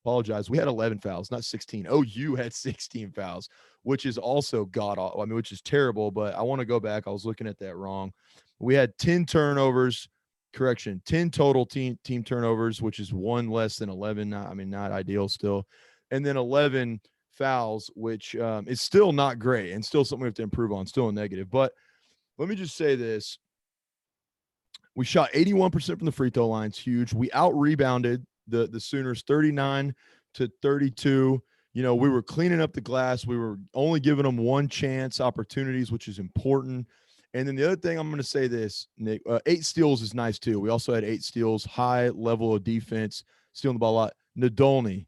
apologize. We had 11 fouls, not 16. OU had 16 fouls, which is also god awful. I mean, which is terrible. But I want to go back. I was looking at that wrong. We had 10 turnovers. Correction, 10 total team turnovers, which is one less than 11. Not ideal still, and then 11 fouls, which is still not great and still something we have to improve on. Still a negative. But let me just say this: we shot 81% from the free throw line. It's huge. We out rebounded the Sooners 39-32. We were cleaning up the glass. We were only giving them one chance opportunities, which is important. And then the other thing I'm going to say this, Nick, 8 steals is nice too. We also had 8 steals, high level of defense, stealing the ball a lot. Nadolny,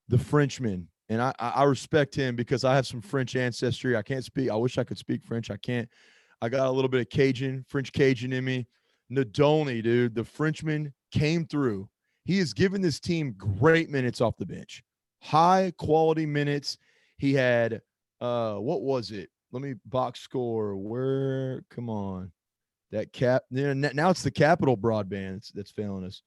the Frenchman, and I respect him because I have some French ancestry. I can't speak. I wish I could speak French. I can't. I got a little bit of French Cajun in me. Nadolny, dude, the Frenchman came through. He has given this team great minutes off the bench, high quality minutes. He had, what was it? let me box score. Where? Come on. That cap. Now it's the Capital broadband that's failing us.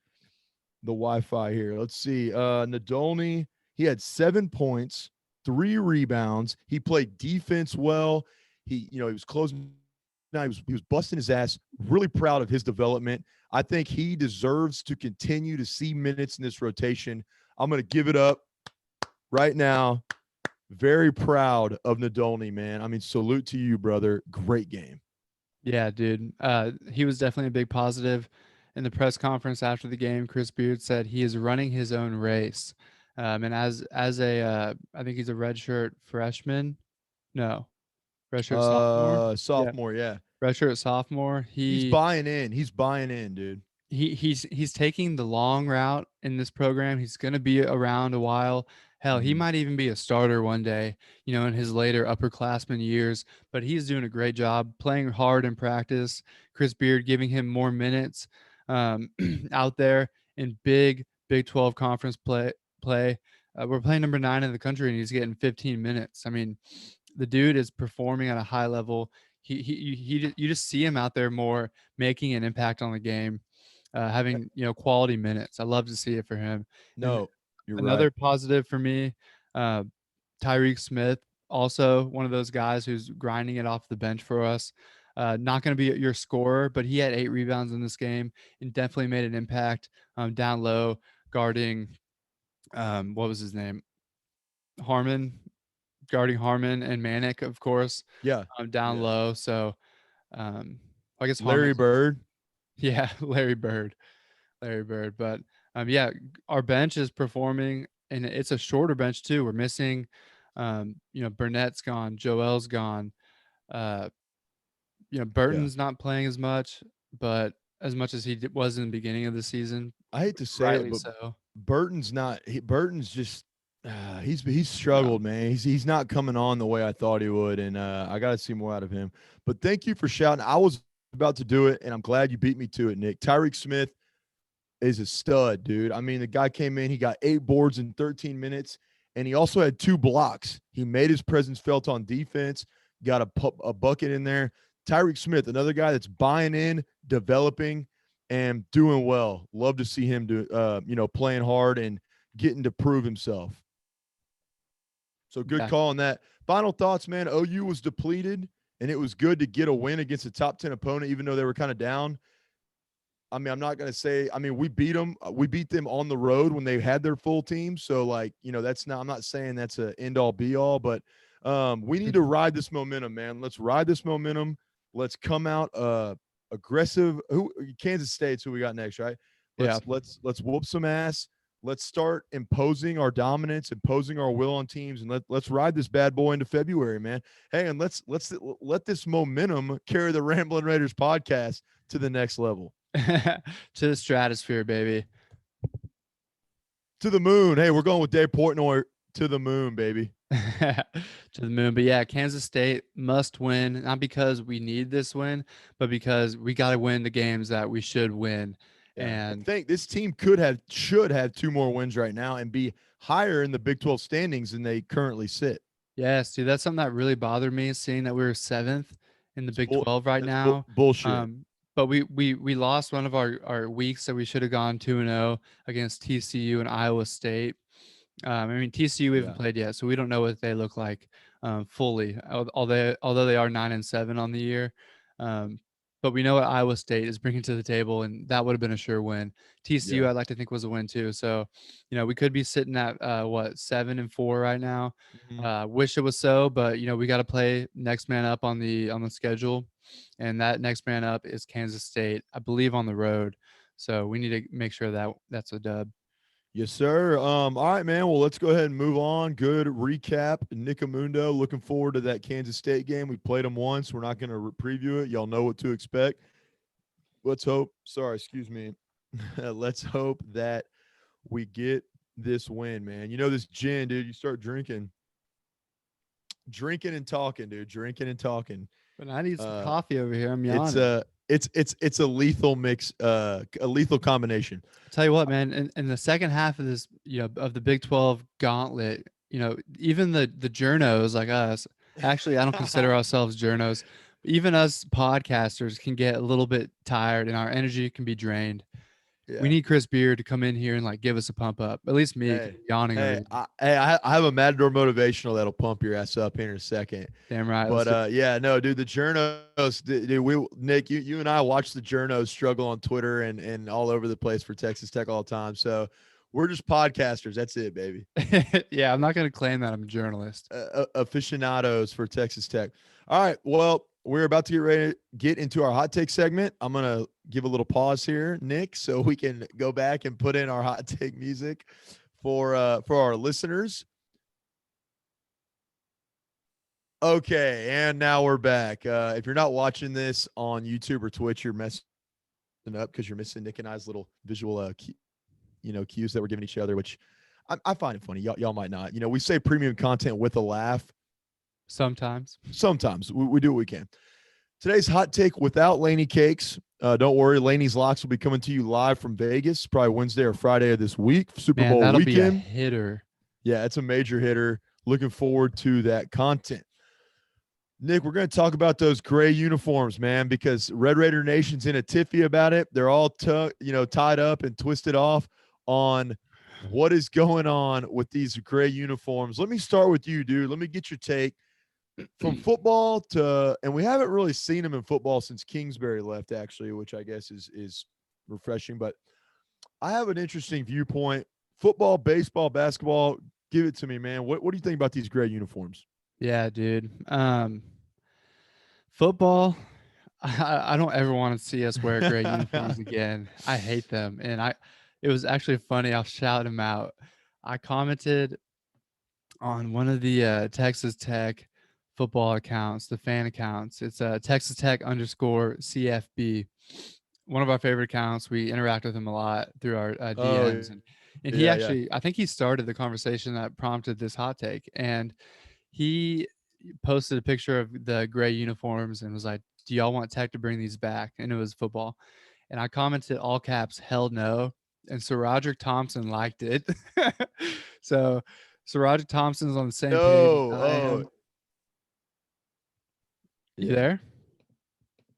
The Wi-Fi here. Let's see. Nadolny, he had 7 points, 3 rebounds. He played defense well. He was closing. Now he was busting his ass. Really proud of his development. I think he deserves to continue to see minutes in this rotation. I'm going to give it up right now. Very proud of Nadolny, man. I mean, salute to you, brother. Great game. Yeah, dude. He was definitely a big positive. In the press conference after the game, Chris Beard said he is running his own race. And as a, I think he's a redshirt freshman. No, redshirt sophomore. Yeah, Sophomore, yeah. redshirt sophomore. He's buying in. He's buying in, dude. He's taking the long route in this program. He's going to be around a while. Hell, he Mhm. might even be a starter one day, in his later upperclassmen years. But he's doing a great job playing hard in practice. Chris Beard giving him more minutes out there in big Big 12 conference play. We're playing number 9 in the country, and he's getting 15 minutes. I mean, the dude is performing at a high level. You just see him out there more, making an impact on the game, having quality minutes. I love to see it for him. And No, you're right. another positive for me, uh, Tyreek Smith, also one of those guys who's grinding it off the bench for us. Not going to be your scorer, but he had 8 rebounds in this game and definitely made an impact down low, guarding what was his name, Harmon, guarding Harmon and Manic, of course, Yeah. down Yeah. low. So um, I guess Larry Harmon's, Bird. yeah, Larry Bird. Larry Bird. But yeah, our bench is performing, and it's a shorter bench too. We're missing, Burnett's gone, Joel's gone. Uh, Yeah. Burton's not playing as much, but as much as was in the beginning of the season, I hate to say it, rightly but so. Burton's not. Burton's just. He's No. struggled, man. He's not coming on the way I thought he would, and I got to see more out of him. But thank you for shouting. I was about to do it, and I'm glad you beat me to it, Nick. Tyreek Smith is a stud, dude. I mean, the guy came in, he got 8 boards in 13 minutes, and he also had 2 blocks. He made his presence felt on defense, got a bucket in there. Tyreek Smith, another guy that's buying in, developing, and doing well. Love to see him playing hard and getting to prove himself. So good Yeah. call on that. Final thoughts, man. OU was depleted, and it was good to get a win against a top 10 opponent, even though they were kind of down. I mean, I'm not going to say, I mean, we beat them. We beat them on the road when they had their full team. So, like, that's not, I'm not saying that's an end all be all, but we need to ride this momentum, man. Let's ride this momentum. Let's come out aggressive. Kansas State's who we got next, right? Yeah. Let's whoop some ass. Let's start imposing our dominance, imposing our will on teams, and let's ride this bad boy into February, man. Hey, and let's let this momentum carry the Ramblin' Raiders podcast to the next level. To the stratosphere, baby. To the moon. Hey, we're going with Dave Portnoy to the moon, baby. To the moon. But yeah, Kansas State must win, not because we need this win, but because we got to win the games that we should win. Yeah. And And think this team should have 2 more wins right now and be higher in the Big 12 standings than they currently sit. yes, dude, that's something that really bothered me, seeing that we were 7th in the Big 12 right That's now. bullshit. But we lost one of our weeks that we should have gone 2-0 against TCU and Iowa State. I mean, TCU we haven't Yeah. played yet, so we don't know what they look like fully. Although they are 9-7 on the year, um, but we know what Iowa State is bringing to the table, and that would have been a sure win. TCU, Yeah. I'd like to think, was a win too. So, we could be sitting at what, 7-4 right now. Mhm. Wish it was so, but we got to play next man up on the schedule, and that next man up is Kansas State, I believe, on the road. So we need to make sure that that's a dub. Yes, sir. All right, man. Well, let's go ahead and move on. Good recap. Nicomundo. Looking forward to that Kansas State game. We played them once. We're not going to preview it. Y'all know what to expect. Let's hope. Sorry, excuse me. Let's hope that we get this win, man. This gin, dude. You start drinking and talking, dude. Drinking and talking. But I need some Uh, coffee over here. I'm it's yawning. a it's a lethal mix. A lethal combination. Tell you what, man, in the second half of this, of the Big 12 gauntlet, even the journos like us, Actually, I don't consider ourselves journos. Even us podcasters can get a little bit tired and our energy can be drained. We Yeah. need Chris Beard to come in here and like give us a pump up. At least me, 'cause Hey, I'm yawning over hey, here. I have a Matador Motivational that'll pump your ass up here in a second. Damn right. Let's But do yeah, no, dude, the journos, dude, Nick, you and I watch the journos struggle on Twitter and all over the place for Texas Tech all the time. So we're just podcasters. That's it, baby. it. Yeah, I'm not gonna claim that I'm a journalist. Aficionados for Texas Tech. All right, well, we're about to get ready to get into our hot take segment. I'm gonna give a little pause here, Nick, so we can go back and put in our hot take music for our listeners. Okay, and now we're back. If you're not watching this on YouTube or Twitch, you're messing up because you're missing Nick and I's little visual, cues that we're giving each other, which I find it funny. Y'all might not. We say premium content with a laugh. Sometimes. Sometimes we do what we can. Today's hot take without Laney Cakes. Don't worry, Laney's Locks will be coming to you live from Vegas, probably Wednesday or Friday of this week, Super Man, Bowl that'll be a weekend. hitter. Yeah, it's a major hitter. Looking forward to that content. Nick, we're going to talk about those gray uniforms, man, because Red Raider Nation's in a tiffy about it. They're all tied up and twisted off on what is going on with these gray uniforms. Let me start with you, dude. Let me get your take from football to, and we haven't really seen them in football since Kingsbury left, actually, which I guess is refreshing. But I have an interesting viewpoint. Football, baseball, basketball. Give it to me, man. What do you think about these gray uniforms? Yeah, dude. Football. I don't ever want to see us wear gray uniforms again. I hate them, and it was actually funny. I'll shout him out. I commented on one of the Texas Tech football accounts, the fan accounts. It's Texas Tech underscore CFB. One of our favorite accounts. We interact with him a lot through our Oh, DMs, and he yeah, yeah. actually, I think he started the conversation that prompted this hot take, and he posted a picture of the gray uniforms and was like, "Do y'all want Tech to bring these back?" And it was football, and I commented all caps, "Hell no." And Sir Roderick Thompson liked it. So Sir Roderick Thompson's on the same page as No. I Oh, am. You yeah. there?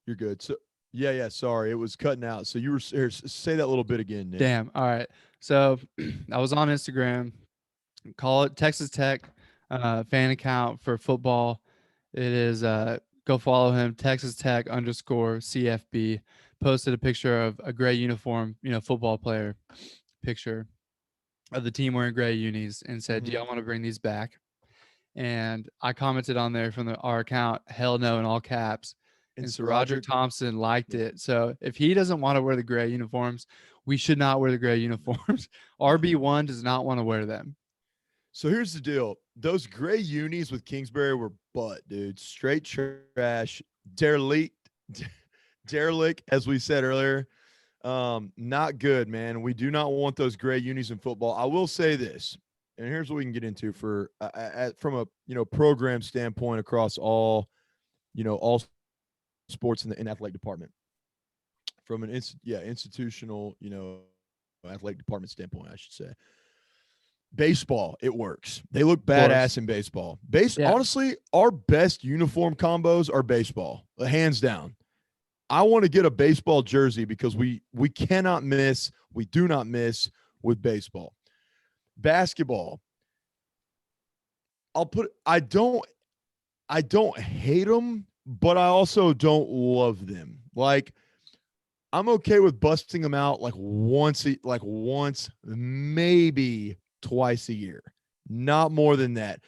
You're good. So, yeah, yeah. Sorry, it was cutting out. So you were here. Say that little bit again, Nick. Damn. All right. So I was on Instagram. Call it Texas Tech fan account for football. It is go follow him, Texas Tech underscore CFB. Posted a picture of a gray uniform, football player picture of the team wearing gray unis and said, "Do Mm-hmm. y'all want to bring these back?" And I commented on there from our account, "Hell no," in all caps. And And so Sir Roger Roderick. Thompson liked Yeah. it. So if he doesn't want to wear the gray uniforms, we should not wear the gray uniforms. RB1 does not want to wear them. So here's the deal. Those gray unis with Kingsbury were butt, dude. Straight trash. Derelict. Derelict, as we said earlier. Not good, man. We do not want those gray unis in football. I will say this, and here's what we can get into for from a program standpoint across all sports in the athletic department. From an institutional athletic department standpoint, I should say. Baseball, it works. They look Of course. badass in baseball. Yeah. Honestly, our best uniform combos are baseball, hands down. I want to get a baseball jersey because we cannot miss, we do not miss with baseball. Basketball, I don't hate them, but I also don't love them. Like I'm okay with busting them out like once, maybe twice a year. Not more than that.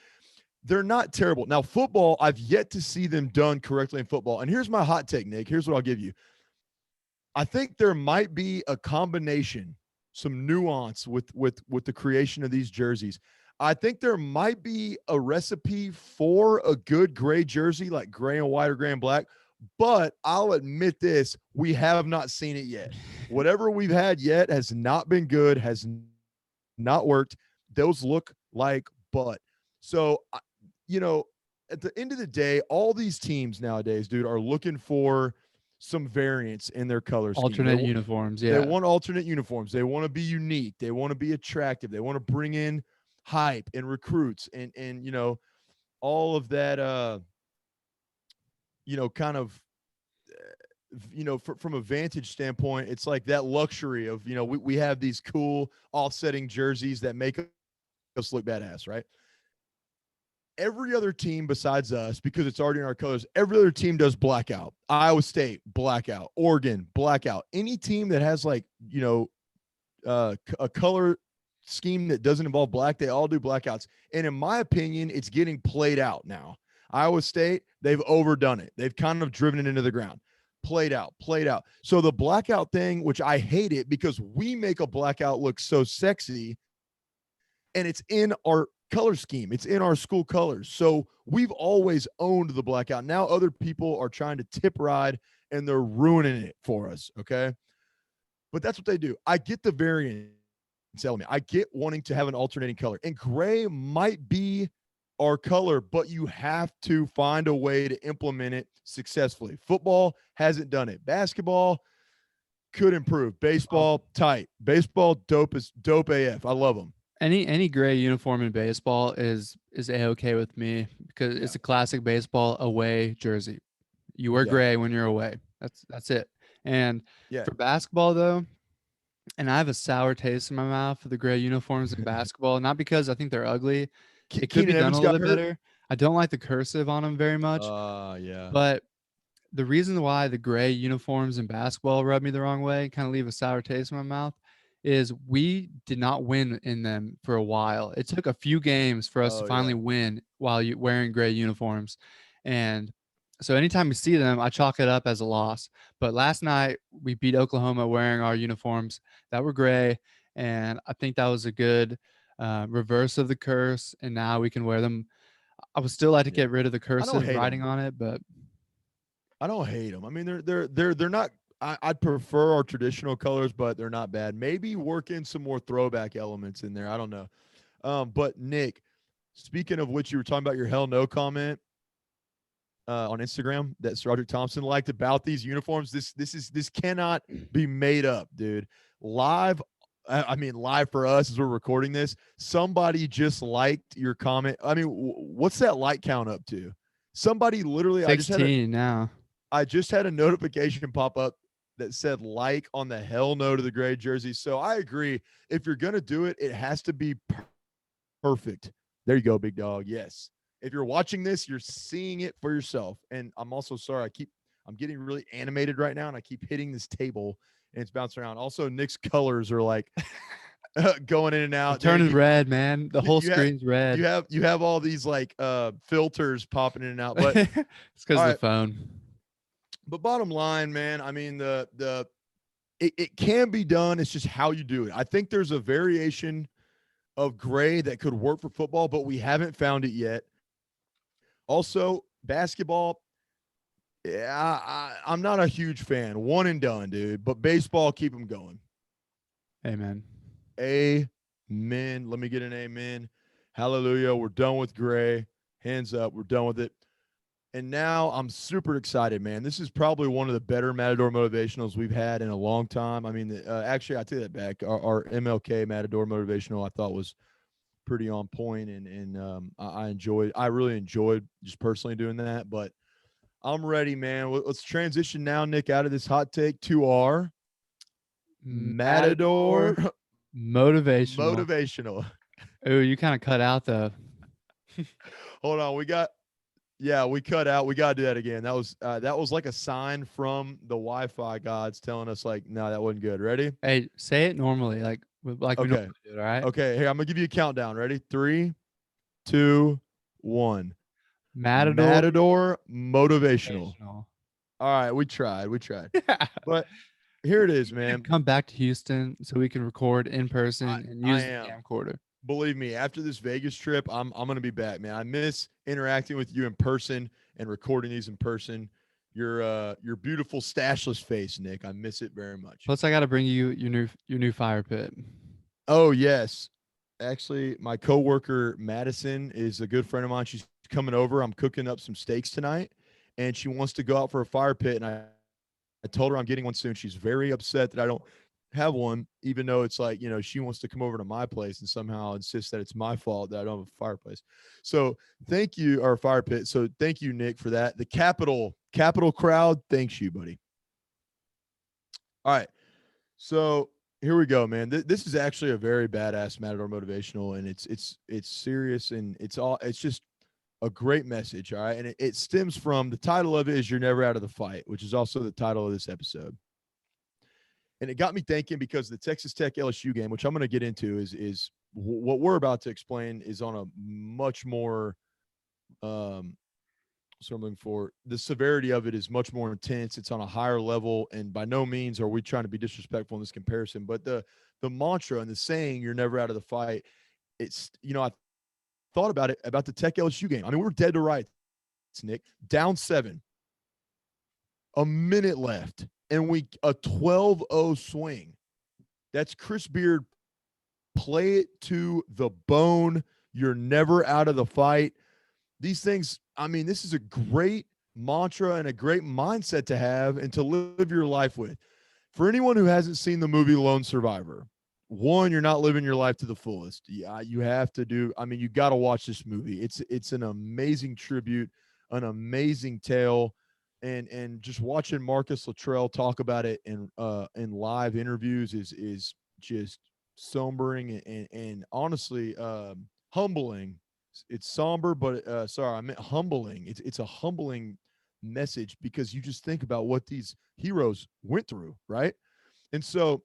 They're not terrible. Now, football, I've yet to see them done correctly in football. And here's my hot take, Nick. Here's what I'll give you. I think there might be a combination, some nuance with the creation of these jerseys. I think there might be a recipe for a good gray jersey, like gray and white or gray and black. But I'll admit this, we have not seen it yet. Whatever we've had yet has not been good, has not worked. Those look like butt. So, at the end of the day, all these teams nowadays, dude, are looking for some variance in their color scheme. Alternate uniforms. They Yeah. want alternate uniforms. They want to be unique. They want to be attractive. They want to bring in hype and recruits and all of that, kind of, from a vantage standpoint, it's like that luxury of, we have these cool offsetting jerseys that make us look badass, right? Every other team besides us, because it's already in our colors, every other team does blackout. Iowa State, blackout. Oregon, blackout. Any team that has like, a color scheme that doesn't involve black, they all do blackouts. And in my opinion, it's getting played out now. Iowa State, they've overdone it. They've kind of driven it into the ground. Played out, played out. So the blackout thing, which I hate it because we make a blackout look so sexy, and it's in our color scheme. It's in our school colors. So we've always owned the blackout. Now other people are trying to tip ride and they're ruining it for us. Okay. But that's what they do. I get the variance element. I get wanting to have an alternating color. And gray might be our color, but you have to find a way to implement it successfully. Football hasn't done it. Basketball could improve. Baseball, tight. Baseball, dope AF. I love them. Any gray uniform in baseball is a-okay with me because it's a classic baseball away jersey. You wear gray when you're away. That's it. And for basketball though, and I have a sour taste in my mouth for the gray uniforms in basketball, not because I think they're ugly. It could be done a little bit better. I don't like the cursive on them very much. But the reason why the gray uniforms in basketball rub me the wrong way, kind of leave a sour taste in my mouth, is we did not win in them for a while. It took a few games for us to finally win while you wearing gray uniforms. And so anytime we see them, I chalk it up as a loss. But last night we beat Oklahoma wearing our uniforms that were gray. And I think that was a good reverse of the curse. And now we can wear them. I would still like to get rid of the cursive writing on it, but I don't hate them. I mean, they're not. I'd prefer our traditional colors, but they're not bad. Maybe work in some more throwback elements in there. I don't know. But Nick, speaking of which, you were talking about your hell no comment on Instagram that Sir Roderick Thompson liked about these uniforms. This cannot be made up, dude. Live. I mean, live for us as we're recording this. Somebody just liked your comment. I mean, what's that like count up to? Somebody literally. 16 now. I just had a notification pop up that said like on the hell no to the gray jersey. So I agree. If you're going to do it, it has to be perfect. There you go, big dog. Yes. If you're watching this, you're seeing it for yourself. And I'm also sorry. I'm getting really animated right now and I keep hitting this table and it's bouncing around. Also, Nick's colors are like going in and out. Turning red, man. The whole screen's red. You have all these like filters popping in and out, but it's because of the phone. But bottom line, man, I mean, it can be done. It's just how you do it. I think there's a variation of gray that could work for football, but we haven't found it yet. Also, basketball, I'm not a huge fan. One and done, dude. But baseball, keep them going. Amen. Amen. Let me get an amen. Hallelujah. We're done with gray. Hands up. We're done with it. And now I'm super excited, man. This is probably one of the better Matador Motivationals we've had in a long time. I mean, actually, I take that back. Our MLK Matador Motivational I thought was pretty on point, and I really enjoyed just personally doing that. But I'm ready, man. Let's transition now, Nick, out of this hot take to our Matador Motivational. Oh, you kind of cut out the. Hold on, we cut out. We gotta do that again. That was like a sign from the Wi-Fi gods telling us like, no, that wasn't good. Ready? Hey, say it normally, like we normally do it, all right? Okay, here I'm gonna give you a countdown. Ready? 3, 2, 1. Matador Motivational. All right, we tried. But here it is, man. Come back to Houston so we can record in person and use the camcorder. Believe me, after this Vegas trip, I'm gonna be back, man. I miss interacting with you in person and recording these in person. Your beautiful stashless face, Nick. I miss it very much. Plus, I gotta bring you your new fire pit. Oh yes, actually, my coworker Madison is a good friend of mine. She's coming over. I'm cooking up some steaks tonight, and she wants to go out for a fire pit. And I told her I'm getting one soon. She's very upset that I don't have one, even though it's like, she wants to come over to my place and somehow insist that it's my fault that I don't have a fireplace. So thank you, our fire pit. So thank you, Nick, for that. The Capital crowd, thanks you, buddy. All right. So here we go, man. This is actually a very badass Matador motivational, and it's serious, and it's just a great message. All right. And it stems from the title of it is You're Never Out of the Fight, which is also the title of this episode. And it got me thinking because the Texas Tech LSU game, which I'm going to get into, is what we're about to explain is on a much more so I'm looking for the severity of it is much more intense. It's on a higher level, and by no means are we trying to be disrespectful in this comparison. But the mantra and the saying "You're never out of the fight." It's I thought about it about the Tech LSU game. I mean, we were dead to rights, Nick, down 7, a minute left, and we a 12-0 swing. That's Chris Beard. Play it to the bone. You're never out of the fight. These things, I mean, this is a great mantra and a great mindset to have and to live your life with. For anyone who hasn't seen the movie Lone Survivor, one, you're not living your life to the fullest. Yeah, you have to do. I mean, you got to watch this movie. It's an amazing tribute, an amazing tale, and just watching Marcus Luttrell talk about it in live interviews is just sombering and honestly humbling. It's somber, but sorry, I meant humbling. It's a humbling message because you just think about what these heroes went through, right? And so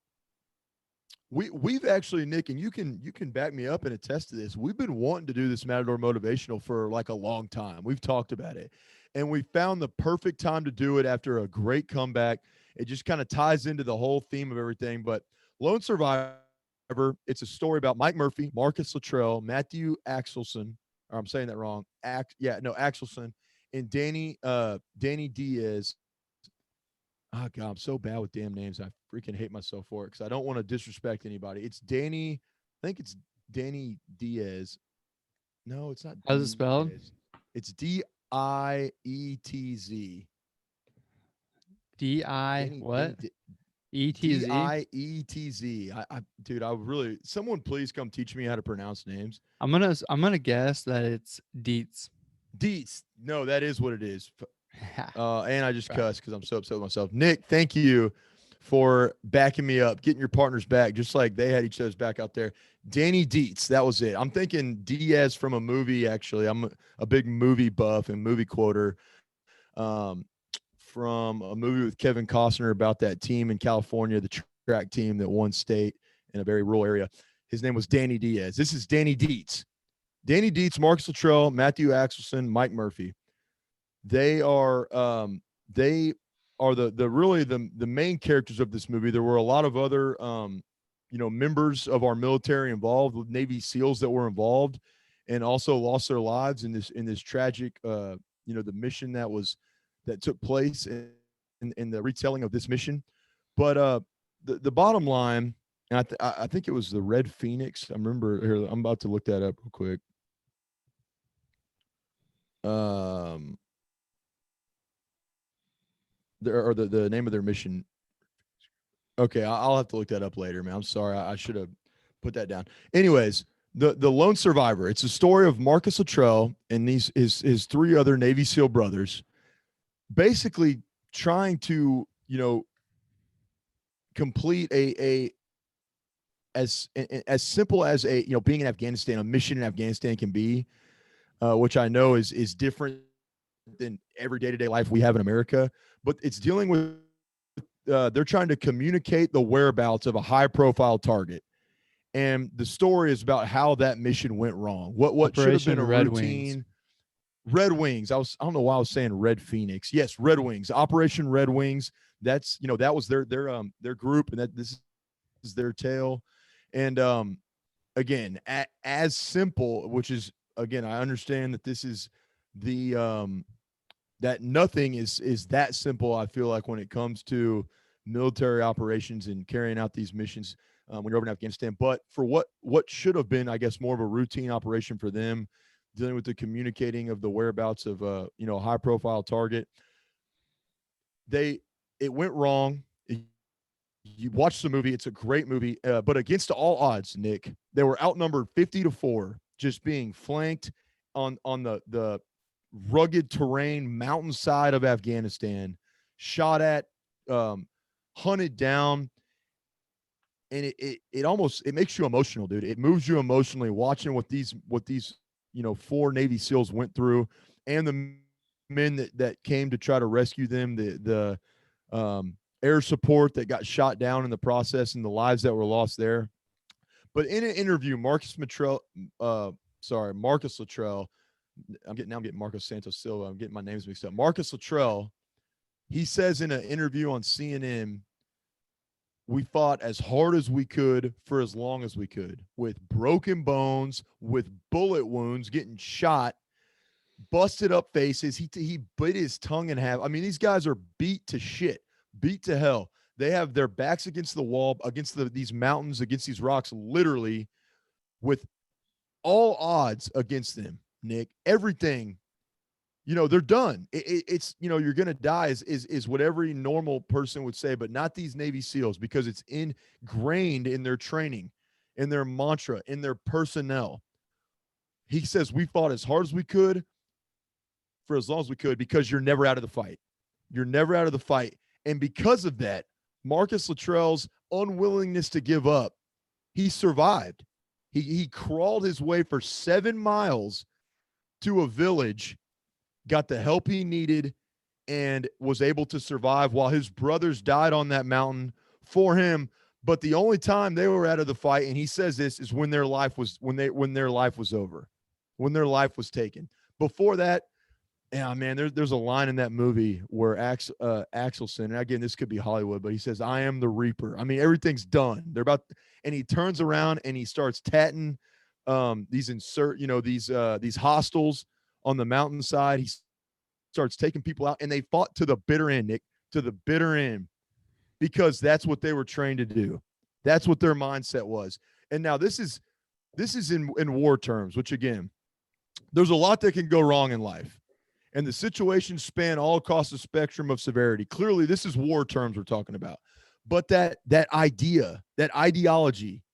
we've actually, Nick, and you can back me up and attest to this. We've been wanting to do this Matador motivational for like a long time. We've talked about it, and we found the perfect time to do it after a great comeback. It just kind of ties into the whole theme of everything. But Lone Survivor, it's a story about Mike Murphy, Marcus Luttrell, Matthew Axelson, or I'm saying that wrong. Axelson, and Danny Diaz. Oh God, I'm so bad with damn names. I freaking hate myself for it because I don't want to disrespect anybody. It's Danny. I think it's Danny Diaz. No, it's not How's it spelled? Diaz. It's Dietz. D-I Danny what? E-T-Z? Dietz. Dude, I really someone please come teach me how to pronounce names. I'm gonna guess that it's Deets. Dietz. No, that is what it is. And I just Right. cussed because I'm so upset with myself. Nick, thank you for backing me up, getting your partners back, just like they had each other's back out there. Danny Dietz, that was it. I'm thinking Diaz from a movie. Actually, I'm a big movie buff and movie quoter. Um, from a movie with Kevin Costner about that team in California, the track team that won state in a very rural area. His name was Danny Diaz. This is Danny Dietz. Danny Dietz, Marcus Luttrell, Matthew Axelson, Mike Murphy. They are they are the really the main characters of this movie. There were a lot of other members of our military involved, with Navy SEALs that were involved, and also lost their lives in this tragic the mission that took place in the retelling of this mission. But the bottom line, and I think it was the Red Phoenix. I remember here. I'm about to look that up real quick. Um, the name of their mission. Okay, I'll have to look that up later, man. I'm sorry, I should have put that down. Anyways, the lone survivor. It's a story of Marcus Luttrell and his 3 other Navy SEAL brothers, basically trying to complete a as simple as a being in Afghanistan, a mission in Afghanistan can be, which I know is different than every day-to-day life we have in America, but it's dealing with they're trying to communicate the whereabouts of a high-profile target, and the story is about how that mission went wrong. What should have been Operation a Red Wings. routine. Red Wings. I don't know why I was saying Red Phoenix. Yes, Red Wings. Operation Red Wings. That's that was their group, and that this is their tale. And again, as simple, which is again, I understand that this is the that nothing is that simple. I feel like when it comes to military operations and carrying out these missions when you're over in Afghanistan, but for what should have been, I guess, more of a routine operation for them, dealing with the communicating of the whereabouts of a high profile target, they it went wrong. You watch the movie; it's a great movie. But against all odds, Nick, they were outnumbered 50-4, just being flanked on the rugged terrain, mountainside of Afghanistan, shot at, um, hunted down, and it almost it makes you emotional, dude. It moves you emotionally watching what these four Navy SEALs went through, and the men that came to try to rescue them, the air support that got shot down in the process, and the lives that were lost there. But in an interview, Marcus Luttrell, I'm getting Marcos Santos Silva. I'm getting my names mixed up. Marcus Luttrell, he says in an interview on CNN, we fought as hard as we could for as long as we could, with broken bones, with bullet wounds, getting shot, busted up faces. He bit his tongue in half. I mean, these guys are beat to shit, beat to hell. They have their backs against the wall, against these mountains, against these rocks, literally with all odds against them. Nick, everything, they're done. It's you're gonna die is what every normal person would say, but not these Navy SEALs, because it's ingrained in their training, in their mantra, in their personnel. He says we fought as hard as we could for as long as we could, because you're never out of the fight. You're never out of the fight. And because of that, Marcus Luttrell's unwillingness to give up, he survived. He crawled his way for 7 miles to a village, got the help he needed, and was able to survive while his brothers died on that mountain for him. But the only time they were out of the fight, and he says this, is when their life was over, when their life was taken. Before that, yeah, man, there's a line in that movie where Axelson, and again, this could be Hollywood, but he says, "I am the Reaper." I mean, everything's done. And he turns around and he starts tatting these hostels on the mountainside. He starts taking people out, and they fought to the bitter end, Nick, to the bitter end, because that's what they were trained to do. That's what their mindset was. And now this is in war terms, which again, there's a lot that can go wrong in life. And the situations span all across the spectrum of severity. Clearly, this is war terms we're talking about. But that idea, that ideology,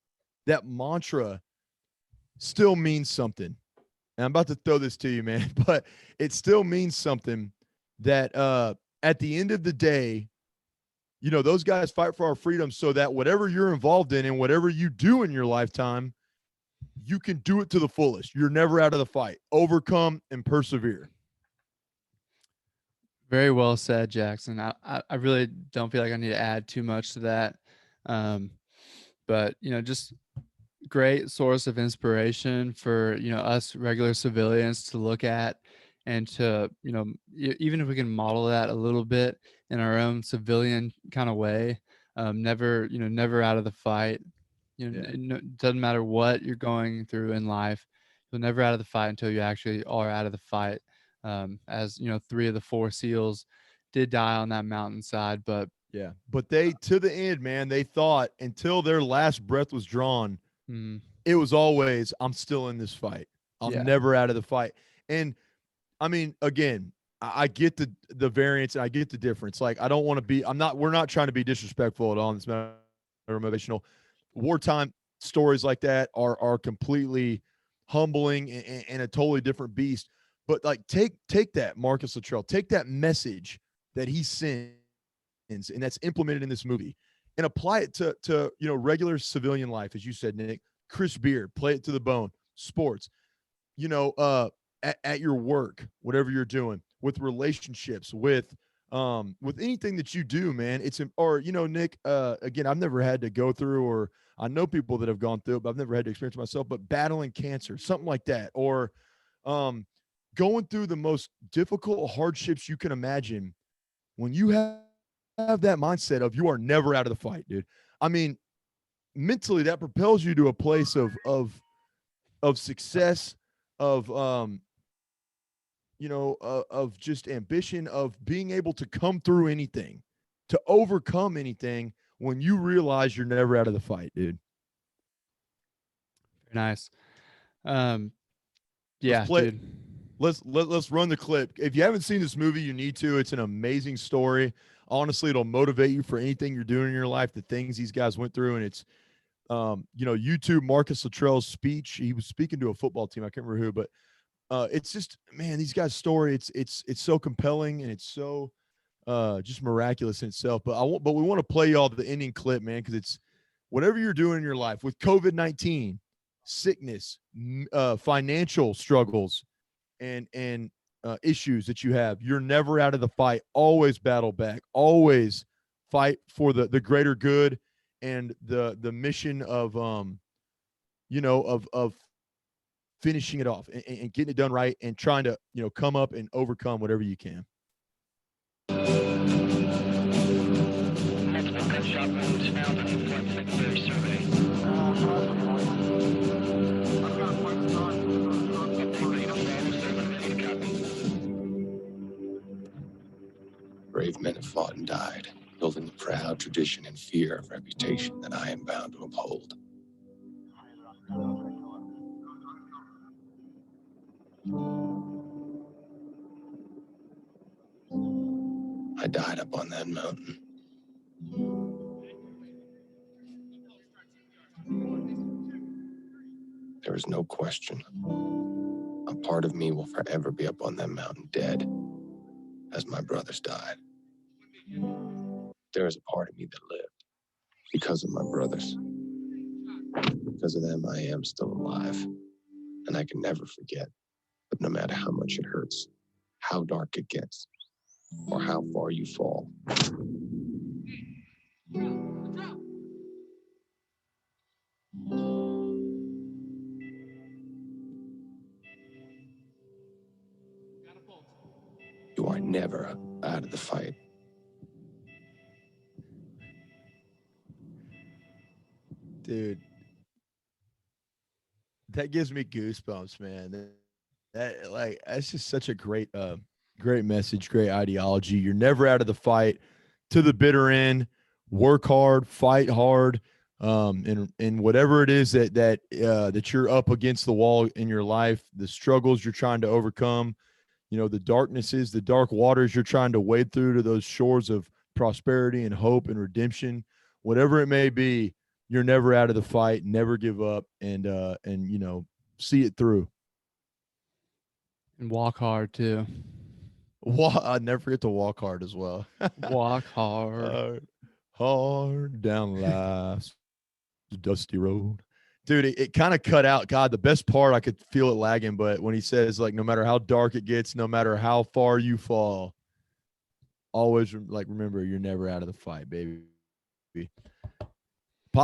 that mantra still means something. And I'm about to throw this to you, man, but it still means something that at the end of the day, those guys fight for our freedom so that whatever you're involved in and whatever you do in your lifetime, you can do it to the fullest. You're never out of the fight. Overcome and persevere. Very well said, Jackson. I really don't feel like I need to add too much to that. Um, but just great source of inspiration for us regular civilians to look at, and to even if we can model that a little bit in our own civilian kind of way. Never out of the fight. Yeah. It doesn't matter what you're going through in life, you'll never out of the fight until you actually are out of the fight. As 3 of the 4 SEALs did die on that mountainside, but Yeah. But they, to the end, man, they thought until their last breath was drawn, mm, it was always, I'm still in this fight. I'm yeah, never out of the fight. And I mean, again, I get the variance and I get the difference. Like, I don't want to be, we're not trying to be disrespectful at all in this matter motivational. Wartime stories like that are completely humbling and a totally different beast. But like, take that, Marcus Luttrell, take that message that he sends and that's implemented in this movie, and apply it to regular civilian life, as you said, Nick. Chris Beard, play it to the bone. Sports, you know, at your work, whatever you're doing, with relationships, with anything that you do, man. Or Nick. Again, I've never had to go through, or I know people that have gone through it, but I've never had to experience it myself. But battling cancer, something like that, or um, going through the most difficult hardships you can imagine. When you have that mindset of you are never out of the fight, dude. I mean, mentally, that propels you to a place of success, of of just ambition, of being able to come through anything, to overcome anything when you realize you're never out of the fight, dude. very nice. Um, Let's yeah, play dude. let's run the clip. If you haven't seen this movie, you need to. It's an amazing story. Honestly, it'll motivate you for anything you're doing in your life, the things these guys went through. And it's YouTube Marcus Luttrell's speech. He was speaking to a football team. I can't remember who, but it's just, man, these guys' story. It's so compelling, and it's so just miraculous in itself. But we want to play y'all the ending clip, man, because it's whatever you're doing in your life with COVID-19, sickness, financial struggles, and issues that you have. You're never out of the fight. Always battle back. Always fight for the greater good and the mission of of finishing it off and getting it done right and trying to come up and overcome whatever you can. Brave men have fought and died, building the proud tradition and fear of reputation that I am bound to uphold. I died up on that mountain. There is no question. A part of me will forever be up on that mountain dead, as my brothers died. There is a part of me that lived because of my brothers. Because of them, I am still alive, and I can never forget. But no matter how much it hurts, how dark it gets, or how far you fall, you are never out of the fight. Dude, that gives me goosebumps, man. That's just such a great message, great ideology. You're never out of the fight to the bitter end. Work hard, fight hard, and whatever it is that you're up against the wall in your life, the struggles you're trying to overcome, the darknesses, the dark waters you're trying to wade through to those shores of prosperity and hope and redemption, whatever it may be, you're never out of the fight. Never give up, and see it through. And walk hard too. I never forget to walk hard as well. Walk hard. Hard down life's dusty road. Dude, it kind of cut out. God, the best part, I could feel it lagging, but when he says, like, no matter how dark it gets, no matter how far you fall, always remember, you're never out of the fight, baby.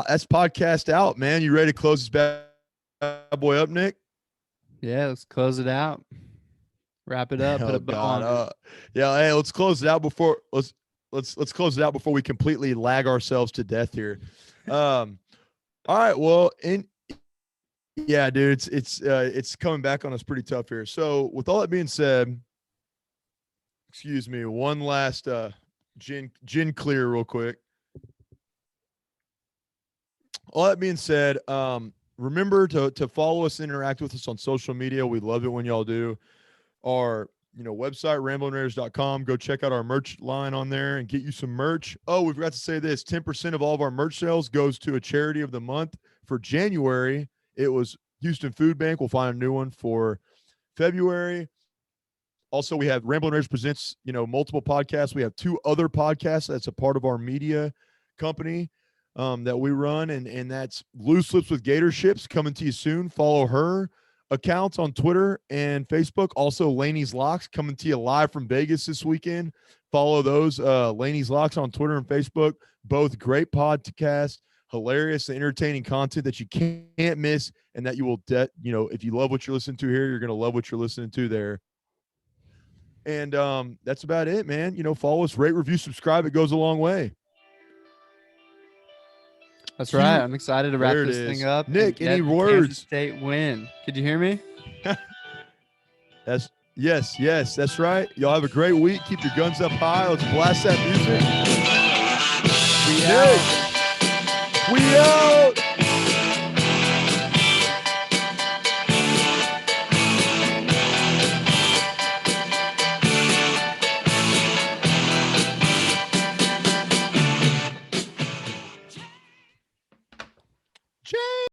That's podcast out, man. You ready to close this bad boy up, Nick? Yeah, let's close it out. Wrap it up. Put a bow on it. Yeah, hey, let's close it out before let's close it out before we completely lag ourselves to death here. All right, well, yeah, dude, it's coming back on us pretty tough here. So with all that being said, excuse me, one last gin clear real quick. All that being said, remember to follow us and interact with us on social media. We love it when y'all do. Our website, ramblingraiders.com. Go check out our merch line on there and get you some merch. Oh, we forgot to say this. 10% of all of our merch sales goes to a charity of the month. For January, it was Houston Food Bank. We'll find a new one for February. Also, we have Ramblin' Raiders presents, multiple podcasts. We have 2 other podcasts that's a part of our media company that we run, and that's Loose Lips with Gator Ships, coming to you soon. Follow her accounts on Twitter and Facebook. Also, Laney's Locks, coming to you live from Vegas this weekend. Follow those, Laney's Locks, on Twitter and Facebook. Both great podcasts, hilarious and entertaining content that you can't miss, and that you will if you love what you're listening to here, you're going to love what you're listening to there. And that's about it, man. Follow us, rate, review, subscribe. It goes a long way. That's right. I'm excited to wrap this thing up. Nick, any words? Kansas State win. Could you hear me? Yes, that's right. Y'all have a great week. Keep your guns up high. Let's blast that music. We out.